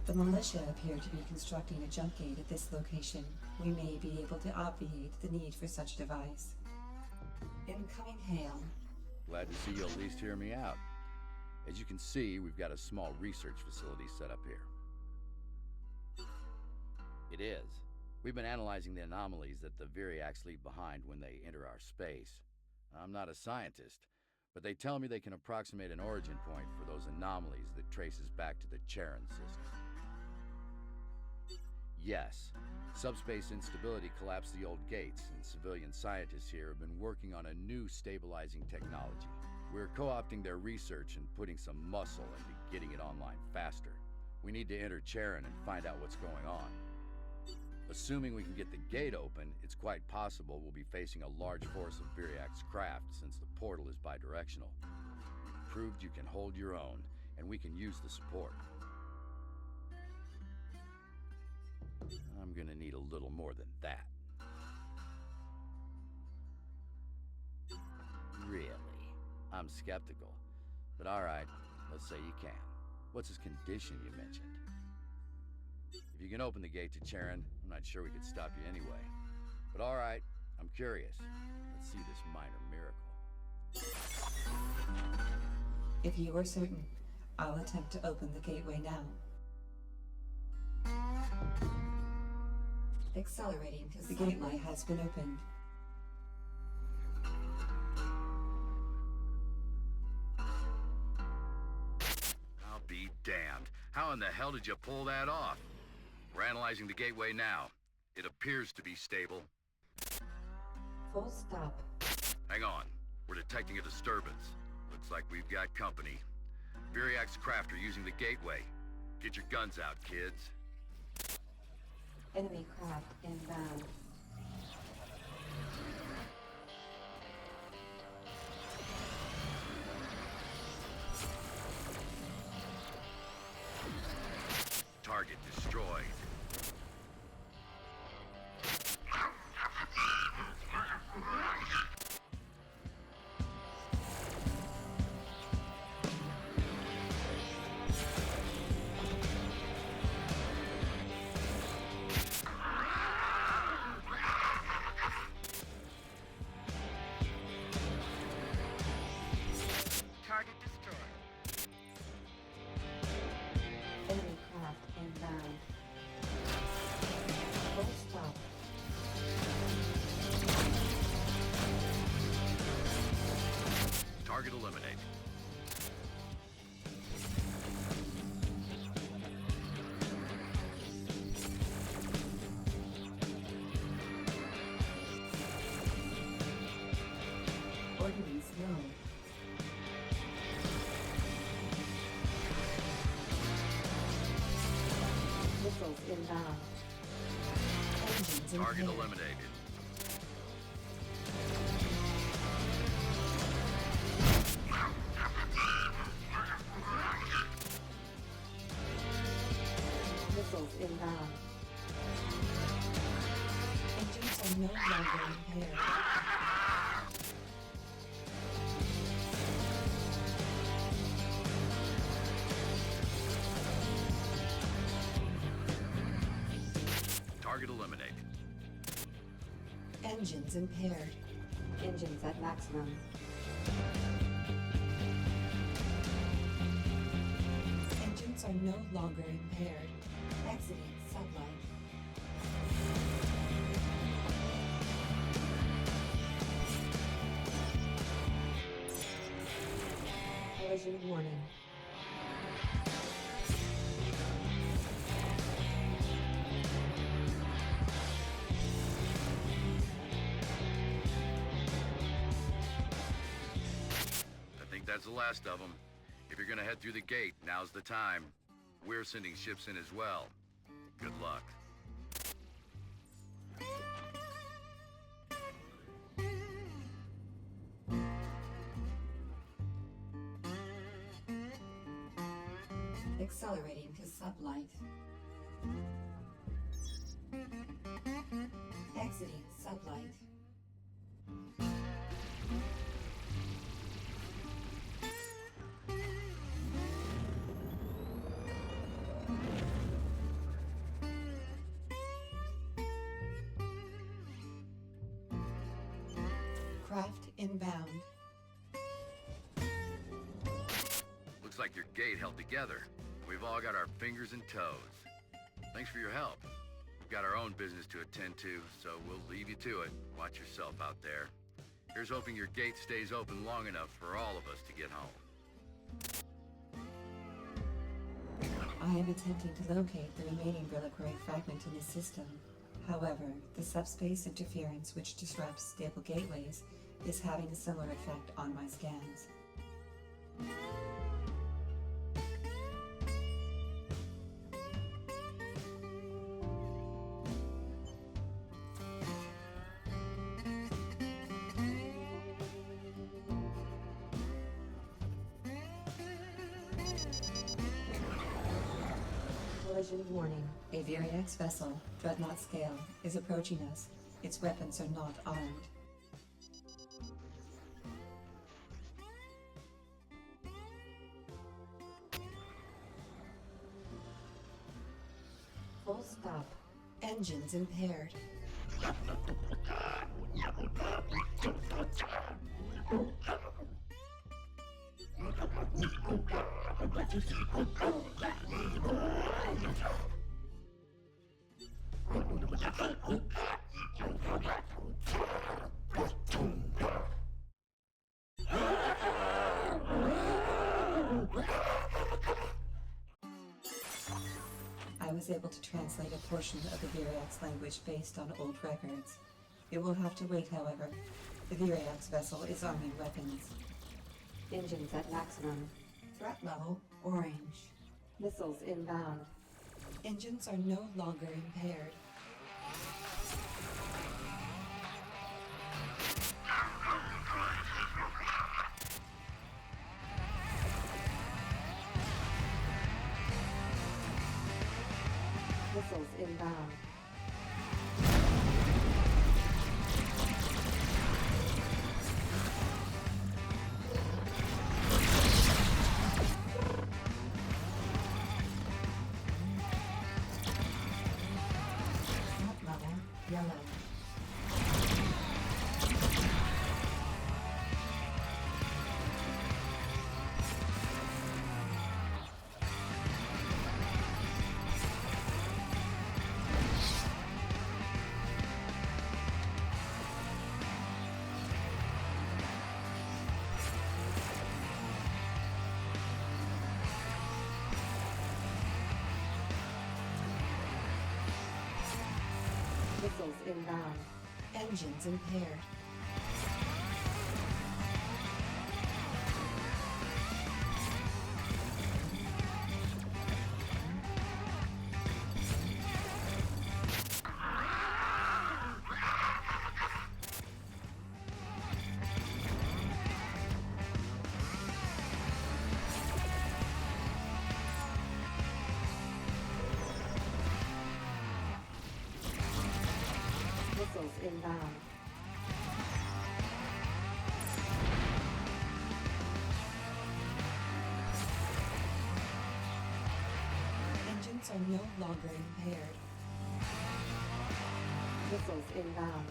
The militia appear to be constructing a jump gate at this location. We may be able to obviate the need for such a device. Incoming hail. Glad to see you at least hear me out. As you can see, we've got a small research facility set up here. It is. We've been analyzing the anomalies that the Viriacs leave behind when they enter our space. I'm not a scientist, but they tell me they can approximate an origin point for those anomalies that traces back to the Charon system. Yes, subspace instability collapsed the old gates, and civilian scientists here have been working on a new stabilizing technology. We're co-opting their research and putting some muscle into getting it online faster. We need to enter Charon and find out what's going on. Assuming we can get the gate open, it's quite possible we'll be facing a large force of Viriac's craft since the portal is bidirectional. You've proved you can hold your own, and we can use the support. I'm gonna need a little more than that. Really? I'm skeptical. But alright, let's say you can. What's his condition you mentioned? If you can open the gate to Charon, I'm not sure we could stop you anyway. But alright, I'm curious. Let's see this minor miracle. If you are certain, I'll attempt to open the gateway now. Accelerating to the gateway has been opened. I'll be damned. How in the hell did you pull that off? We're analyzing the gateway now. It appears to be stable. Full stop. Hang on. We're detecting a disturbance. Looks like we've got company. Viriac's craft are using the gateway. Get your guns out, kids. Enemy craft inbound. Target destroyed. Target destroyed. Enemy craft inbound. Full stop. Target eliminated. Ordnance low. Missiles inbound. Engines Target impaired. eliminated. Missiles inbound. Engines are no longer impaired. Target eliminated. Engines impaired. Engines at maximum. Engines are no longer impaired. Exiting sublight. Collision warning. I think that's the last of them. If you're gonna head through the gate, now's the time. We're sending ships in as well. Good luck. Accelerating to sublight. Exiting sublight. Craft inbound. Looks like your gate held together. We've all got our fingers and toes. Thanks for your help. We've got our own business to attend to, so we'll leave you to it. Watch yourself out there. Here's hoping your gate stays open long enough for all of us to get home. I am attempting to locate the remaining reliquary fragment in the system. However, the subspace interference which disrupts stable gateways is having a similar effect on my scans. Collision warning. A Viriax vessel, Dreadnought scale, is approaching us. Its weapons are not armed. Full stop. Engines impaired. I was able to translate a portion of the Viriax language based on old records. It will have to wait, however. The Viriax vessel is arming weapons. Engines at maximum. Threat level orange. Missiles inbound. Engines are no longer impaired. Missiles inbound. Top level, yellow. Missiles inbound. Engines impaired. Missiles inbound. Engines are no longer impaired. Missiles inbound.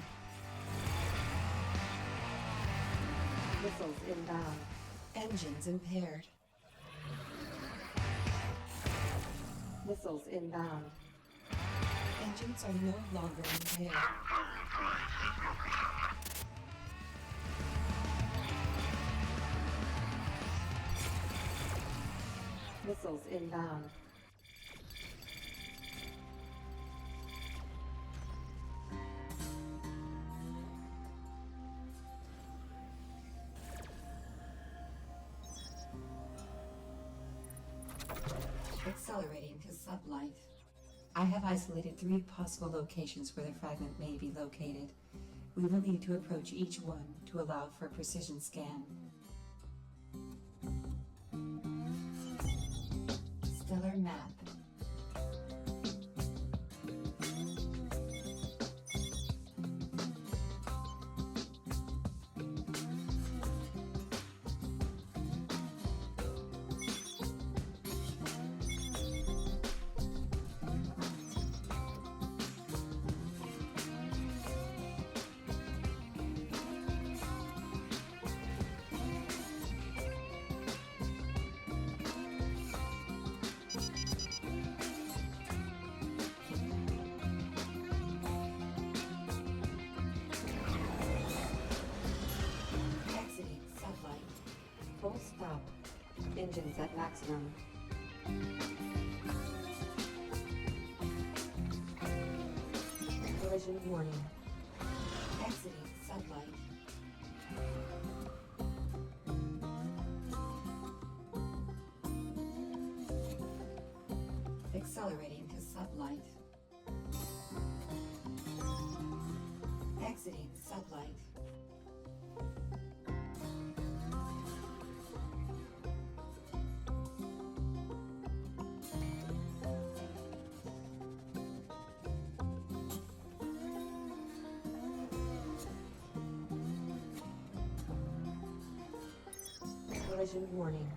Missiles inbound. Engines impaired. Missiles inbound. Engines are no longer impaired. Missiles inbound. Accelerating to sublight. I have isolated 3 possible locations where the fragment may be located. We will need to approach each one to allow for a precision scan. Stellar map. Exiting sublight. Full stop. Engines at maximum. Collision warning. Exiting sublight. Accelerating to sublight. Exiting sublight. Collision warning.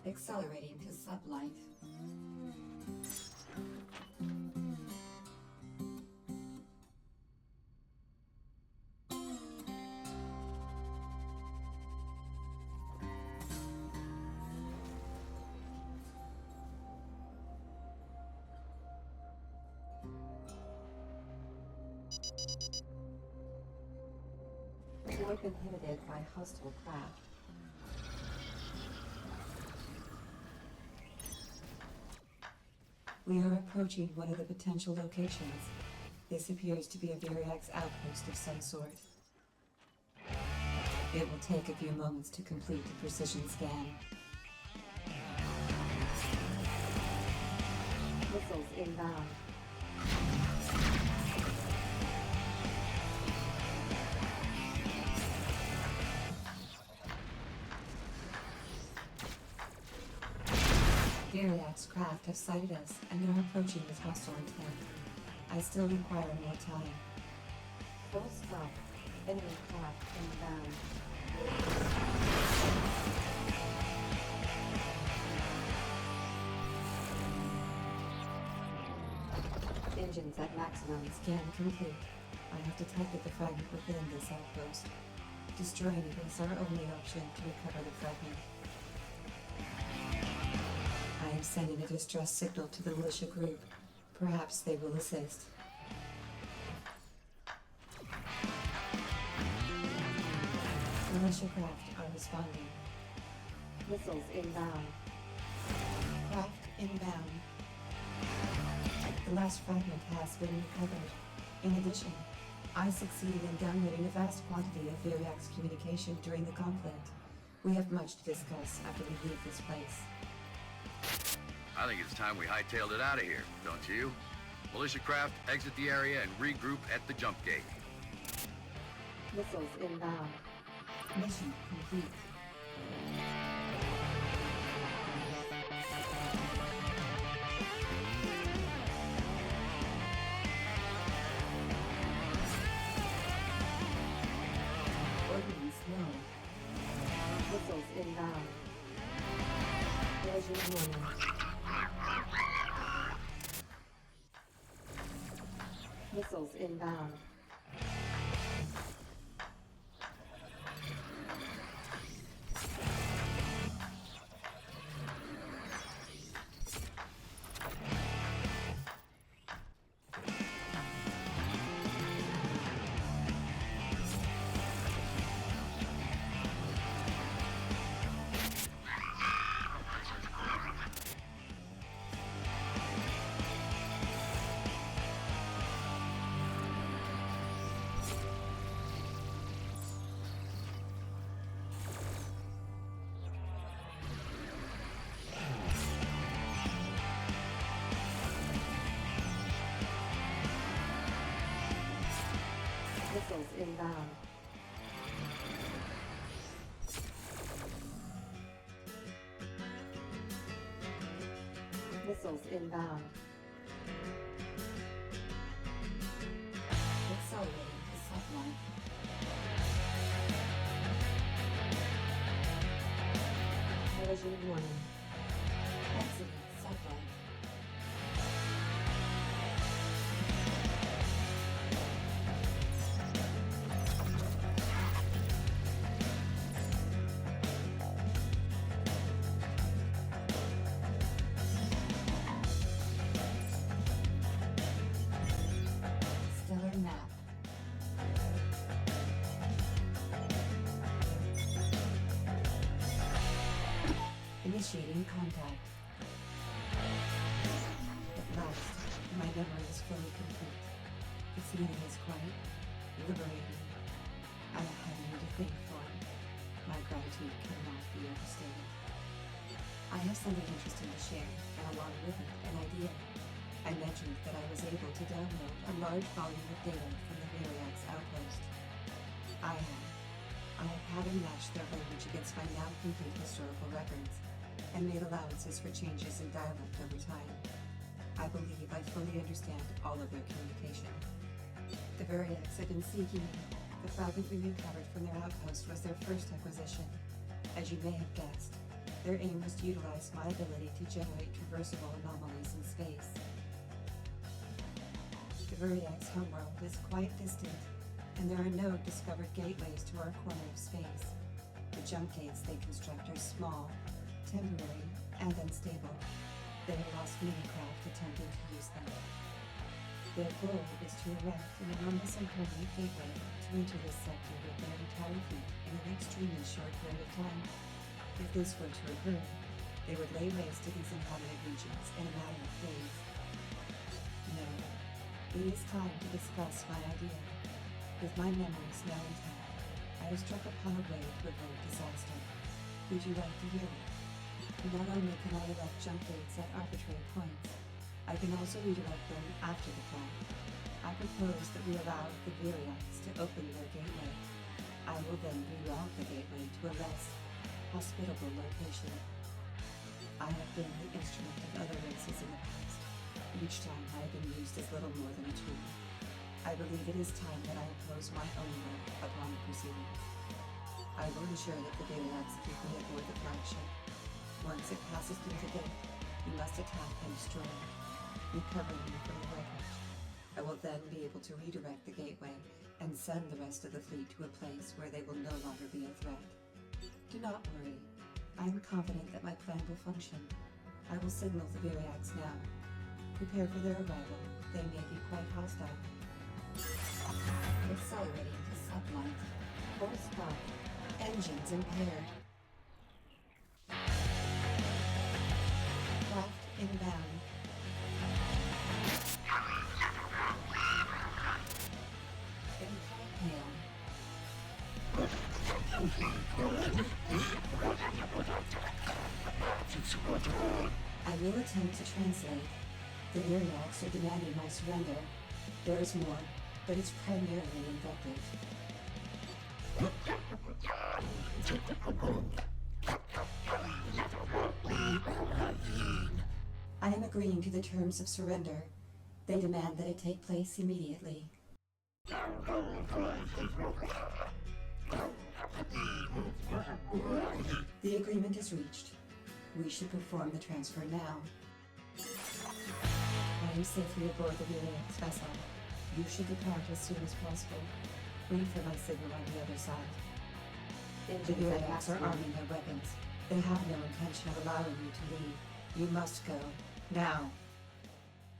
Accelerating to sublight. Warp inhibited by hostile craft. We are approaching one of the potential locations. This appears to be a Viriax outpost of some sort. It will take a few moments to complete the precision scan. Missiles inbound. Variax craft have sighted us and are approaching with hostile intent. I still require more time. Full stop. Enemy craft inbound. Engines at maximum. Scan complete. I have detected the fragment within this outpost. Destroying it is our only option to recover the fragment. I am sending a distress signal to the militia group. Perhaps they will assist. Militia craft are responding. Missiles inbound. Craft inbound. The last fragment has been recovered. In addition, I succeeded in downloading a vast quantity of Variax communication during the conflict. We have much to discuss after we leave this place. I think it's time we hightailed it out of here, don't you? Militia craft, exit the area and regroup at the jump gate. Missiles inbound. Mission complete. Ordnance low. Missiles inbound. Collision warning. Missiles inbound. Missiles inbound. Missiles inbound. Accelerating to sublight. Collision warning. Exiting sublight. Stellar map. Initiating contact. At last, my memory is fully complete. The feeling is quite liberating. I have had more to think for. My gratitude cannot be overstated. I have something interesting to share, and along with it, an idea. I mentioned that I was able to download a large volume of data from the Variax outpost. I have pattern matched their language against my now complete historical records, and made allowances for changes in dialect over time. I believe I fully understand all of their communication. The Variax had been seeking me. The fragment we recovered from their outpost was their first acquisition. As you may have guessed, their aim was to utilize my ability to generate traversable anomalies in space. The Variax homeworld is quite distant, and there are no discovered gateways to our corner of space. The jump gates they construct are small, temporary, and unstable. They have lost many craft attempting to use them. Their goal is to erect an enormous and permanent gateway to enter this sector with their entire fleet in an extremely short period of time. If this were to occur, they would lay waste to these inhabited regions in a matter of days. No, it is time to discuss my idea. With my memories now intact, I have struck upon a way to avert disaster. Would you like to hear it? Not only can I elect jump gates at arbitrary points, I can also redirect them after the fact. I propose that we allow the Variax to open their gateway. I will then reroute the gateway to a less hospitable location. I have been the instrument of other races in the past. Each time I have been used as little more than a tool. I believe it is time that I impose my own will upon the proceedings. I will ensure that the Viriax keep me aboard the flagship. Once it passes through the gate, you must attack and destroy it, recovering me from the wreckage. I will then be able to redirect the gateway and send the rest of the fleet to a place where they will no longer be a threat. Do not worry. I am confident that my plan will function. I will signal the Viriax now. Prepare for their arrival. They may be quite hostile. Accelerating to sublight. Full stop. Engines impaired. Craft inbound. Incoming hail. I will attempt to translate. The Viriax are demanding my surrender. There is more, but it's primarily invective. I am agreeing to the terms of surrender. They demand that it take place immediately. The agreement is reached. We should perform the transfer now. I am safely aboard the Viriax vessel. You should depart as soon as possible. Wait for my signal on the other side. The Viriax are arming their weapons. They have no intention of allowing you to leave. You must go. Now.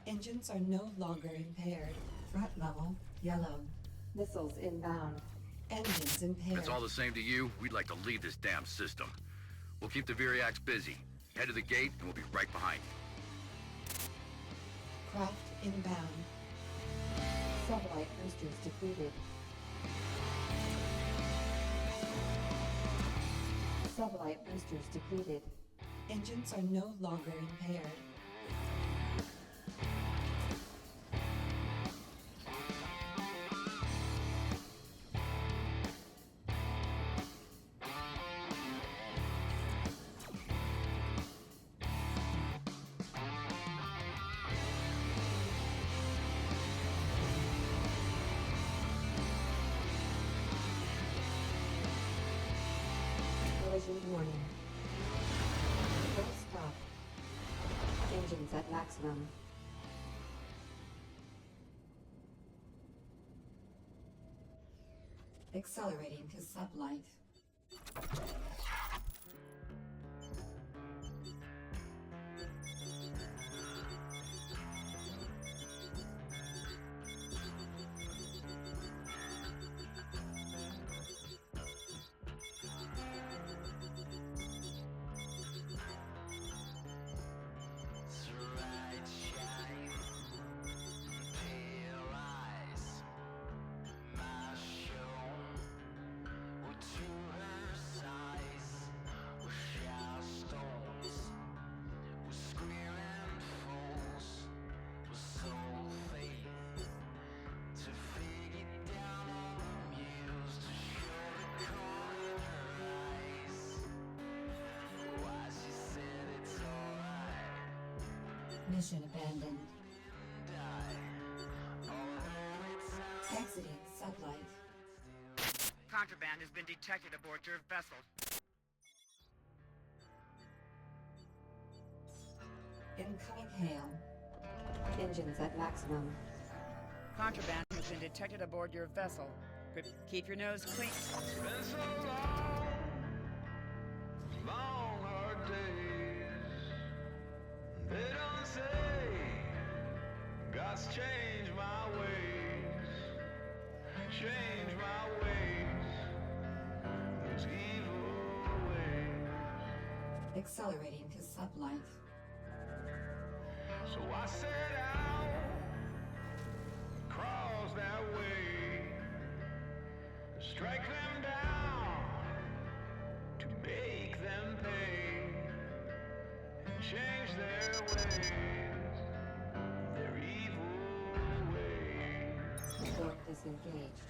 Engines are no longer impaired. Threat level, yellow. Missiles inbound. Engines impaired. If it's all the same to you, we'd like to leave this damn system. We'll keep the Viriax busy. Head to the gate, and we'll be right behind you. Craft inbound. Satellite boosters depleted. Satellite boosters depleted. Engines are no longer impaired. Collision warning. Full stop. Engines at maximum. Accelerating to sublight. Mission abandoned. Exiting sublight. Contraband has been detected aboard your vessel. Incoming hail. Engines at maximum. Contraband has been detected aboard your vessel. Keep your nose clean. It's been so long, long hard days. They don't say God's changed my ways, changed my ways, those evil ways. Accelerating to sublight. So I set out, cross that way, strike them down, to make them pay, and change their ways, their evil ways. Port disengaged.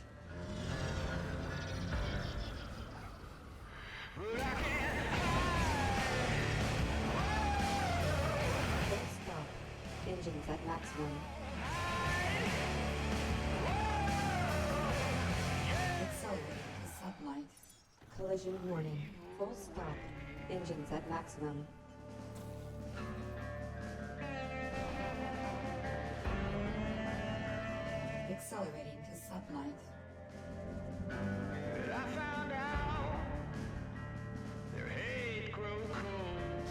But I can't hide. Engines at maximum. Accelerating to sublight. Collision warning. Full stop. Engines at maximum. Accelerating to sublight. I found out their hate grow cold.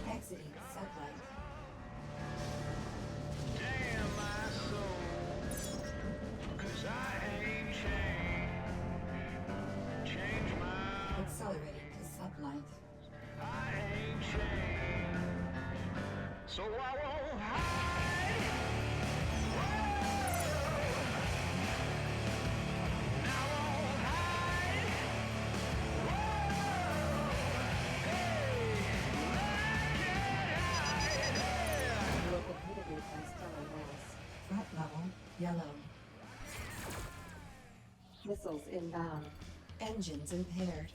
Exiting sublight. Damn my soul, 'cause I ain't changed my, Accelerating to sublight. I ain't changed, so I won't hide. Located by stellar mass. Front level, yellow. Missiles inbound. Engines impaired.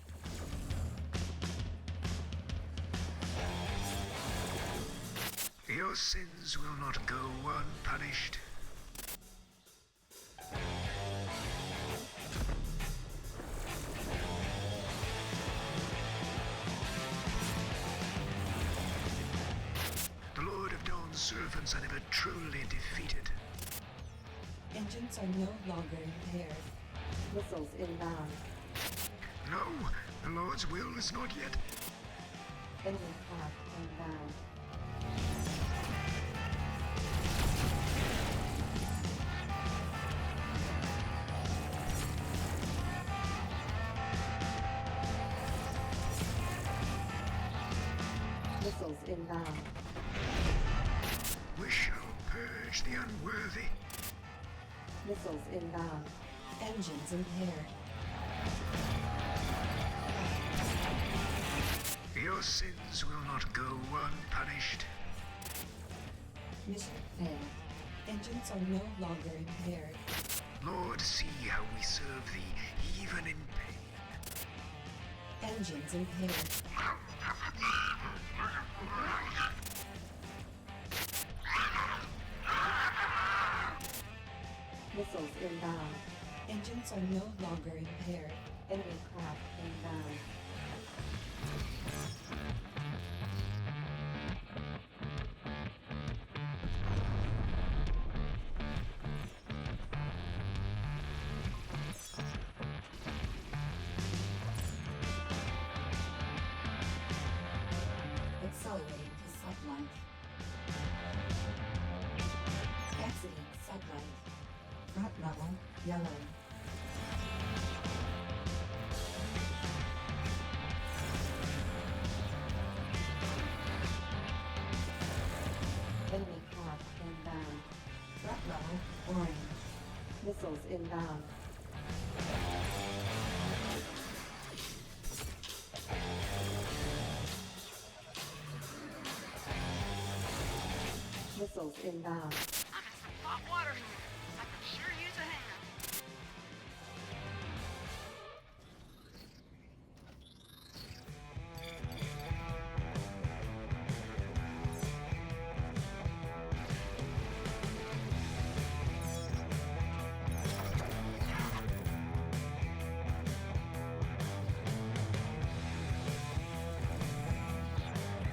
Your sins will not go unpunished. The Lord of Dawn's servants are never truly defeated. Engines are no longer impaired. Missiles inbound. No, the Lord's will is not yet. Engine craft inbound. Missiles inbound. We shall purge the unworthy. Missiles inbound. Engines impaired. Your sins will not go unpunished. Mission failed. Engines are no longer impaired. Lord, see how we serve thee, even in pain. Engines impaired. Missiles inbound. Engines are no longer impaired. Enemy craft inbound. Accelerating to sublight. Exiting sublight. Front level, yellow. Enemy craft inbound. Front level, orange. Missiles inbound. Missiles inbound. I'm in some hot water here. I could sure use a hand.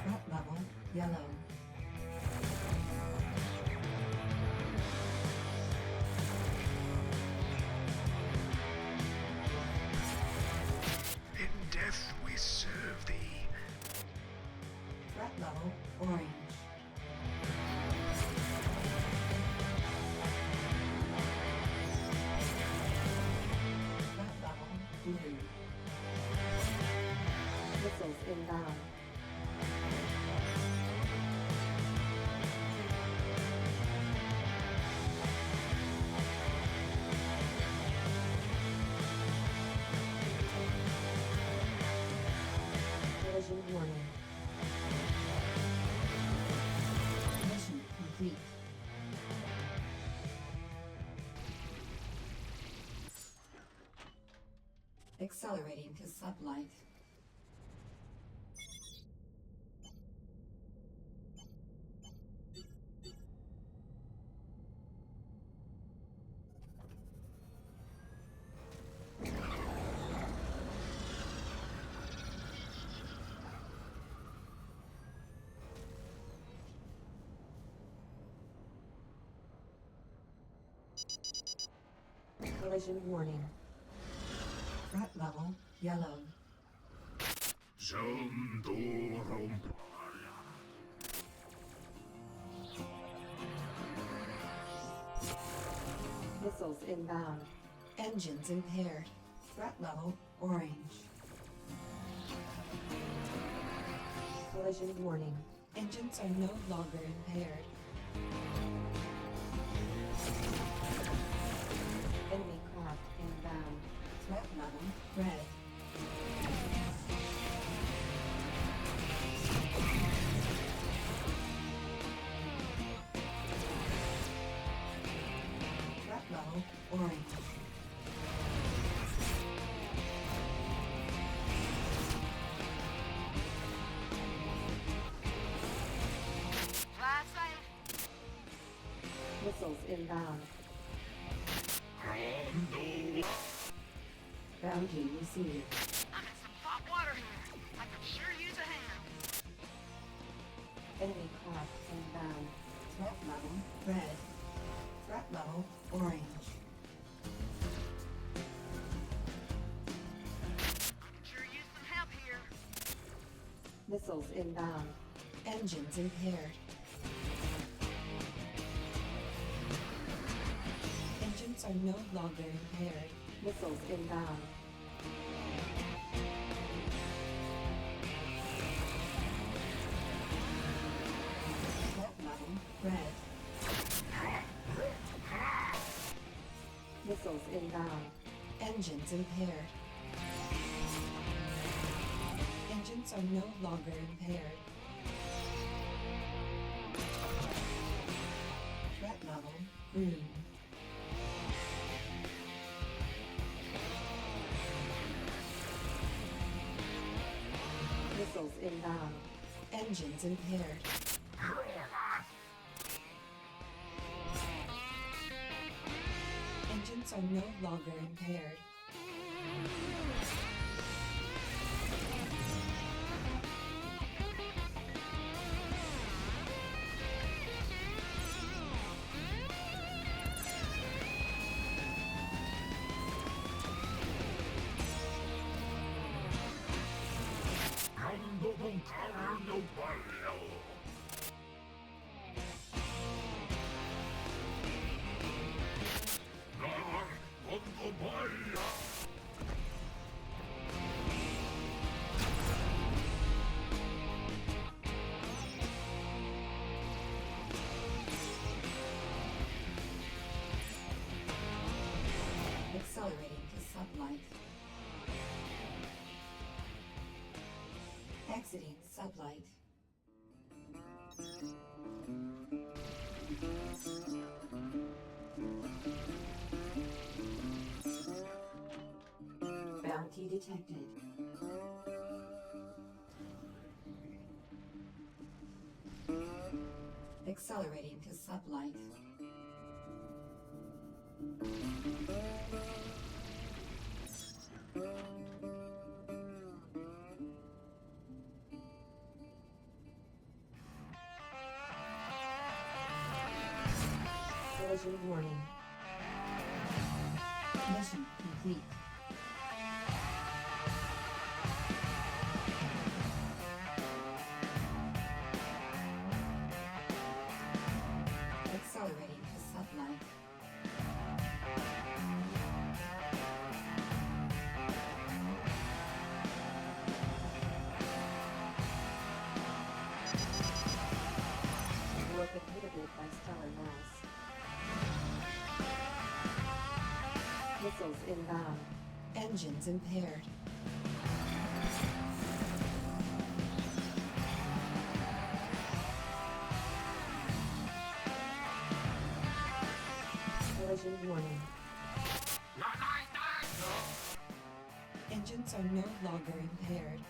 Front level, yellow. In death we serve thee. Front level, orange. Front level, blue. Missiles inbound. Collision warning. Mission complete. Accelerating to sublight. Collision warning. Threat level yellow. Missiles inbound. Engines impaired. Threat level orange. Collision warning. Engines are no longer impaired. Enemy craft inbound. Threat level red. Threat level orange. Fly safe. Missiles inbound. Bounty received. I'm in some hot water here. I could sure use a hand. Enemy craft inbound. Threat level red. Threat level orange. I could sure use some help here. Missiles inbound. Engines impaired. Engines are no longer impaired. Missiles inbound. Threat level red. Missiles inbound. Engines impaired. Engines are no longer impaired. Threat level green. Missiles inbound. Engines impaired. Engines are no longer impaired. Accelerating to sublight. Exiting sublight. Bounty detected. Accelerating to sublight. Collision warning. Mission complete. Accelerating to sublight. Warp inhibited by stellar mass. Missiles inbound. Engines impaired. Collision warning. Engines are no longer impaired.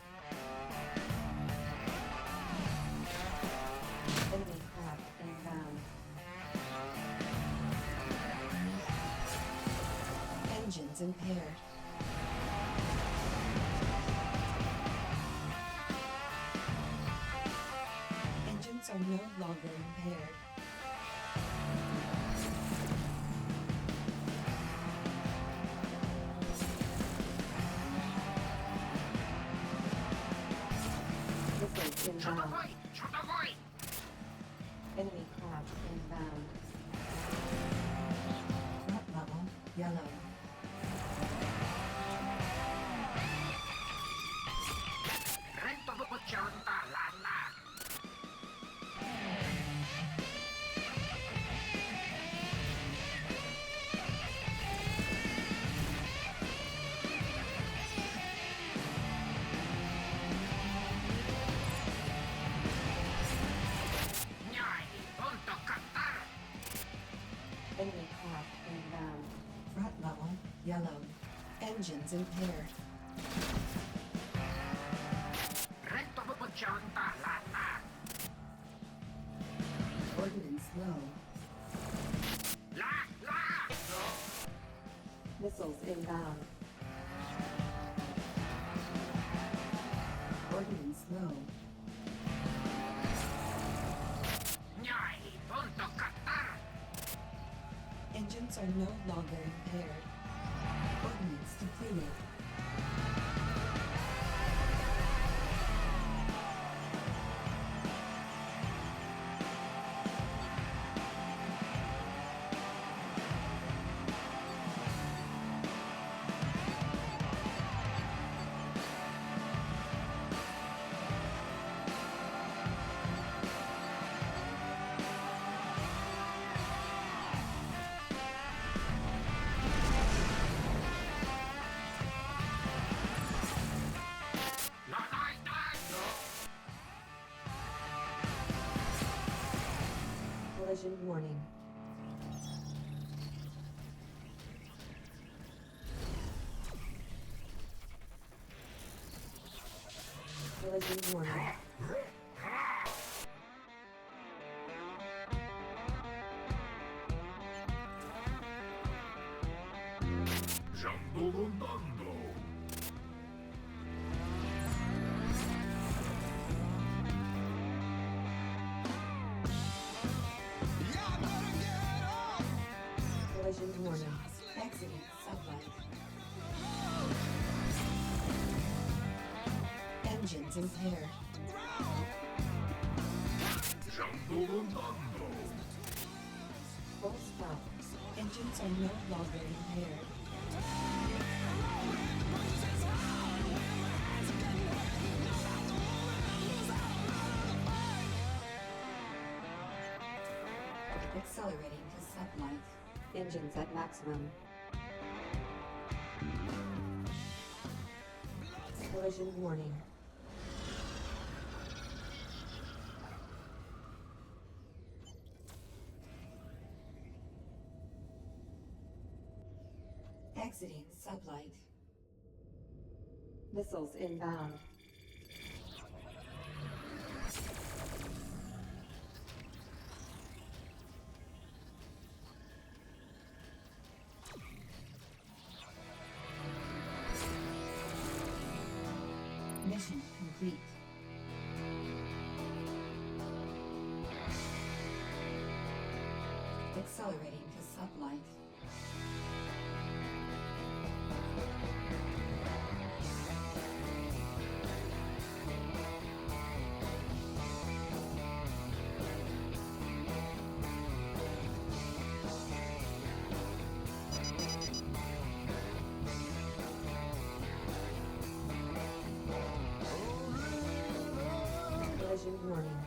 Enemy craft inbound. Engines impaired. Engines are no longer impaired. inbound. Enemy craft inbound. Front level, yellow. Enemy craft inbound. Front level, yellow. Engines impaired. Ordnance low. Missiles inbound. Ordnance low. Engines are no longer impaired. Ordnance depleted. Collision warning. Collision warning. Collision warning. Exiting sublight. Engines impaired. Full stop. Engines are no longer impaired. Accelerating to sublight. Engines at maximum. Collision warning. Exiting sublight. Missiles inbound. Mission complete. Accelerating to sublight. Collision warning.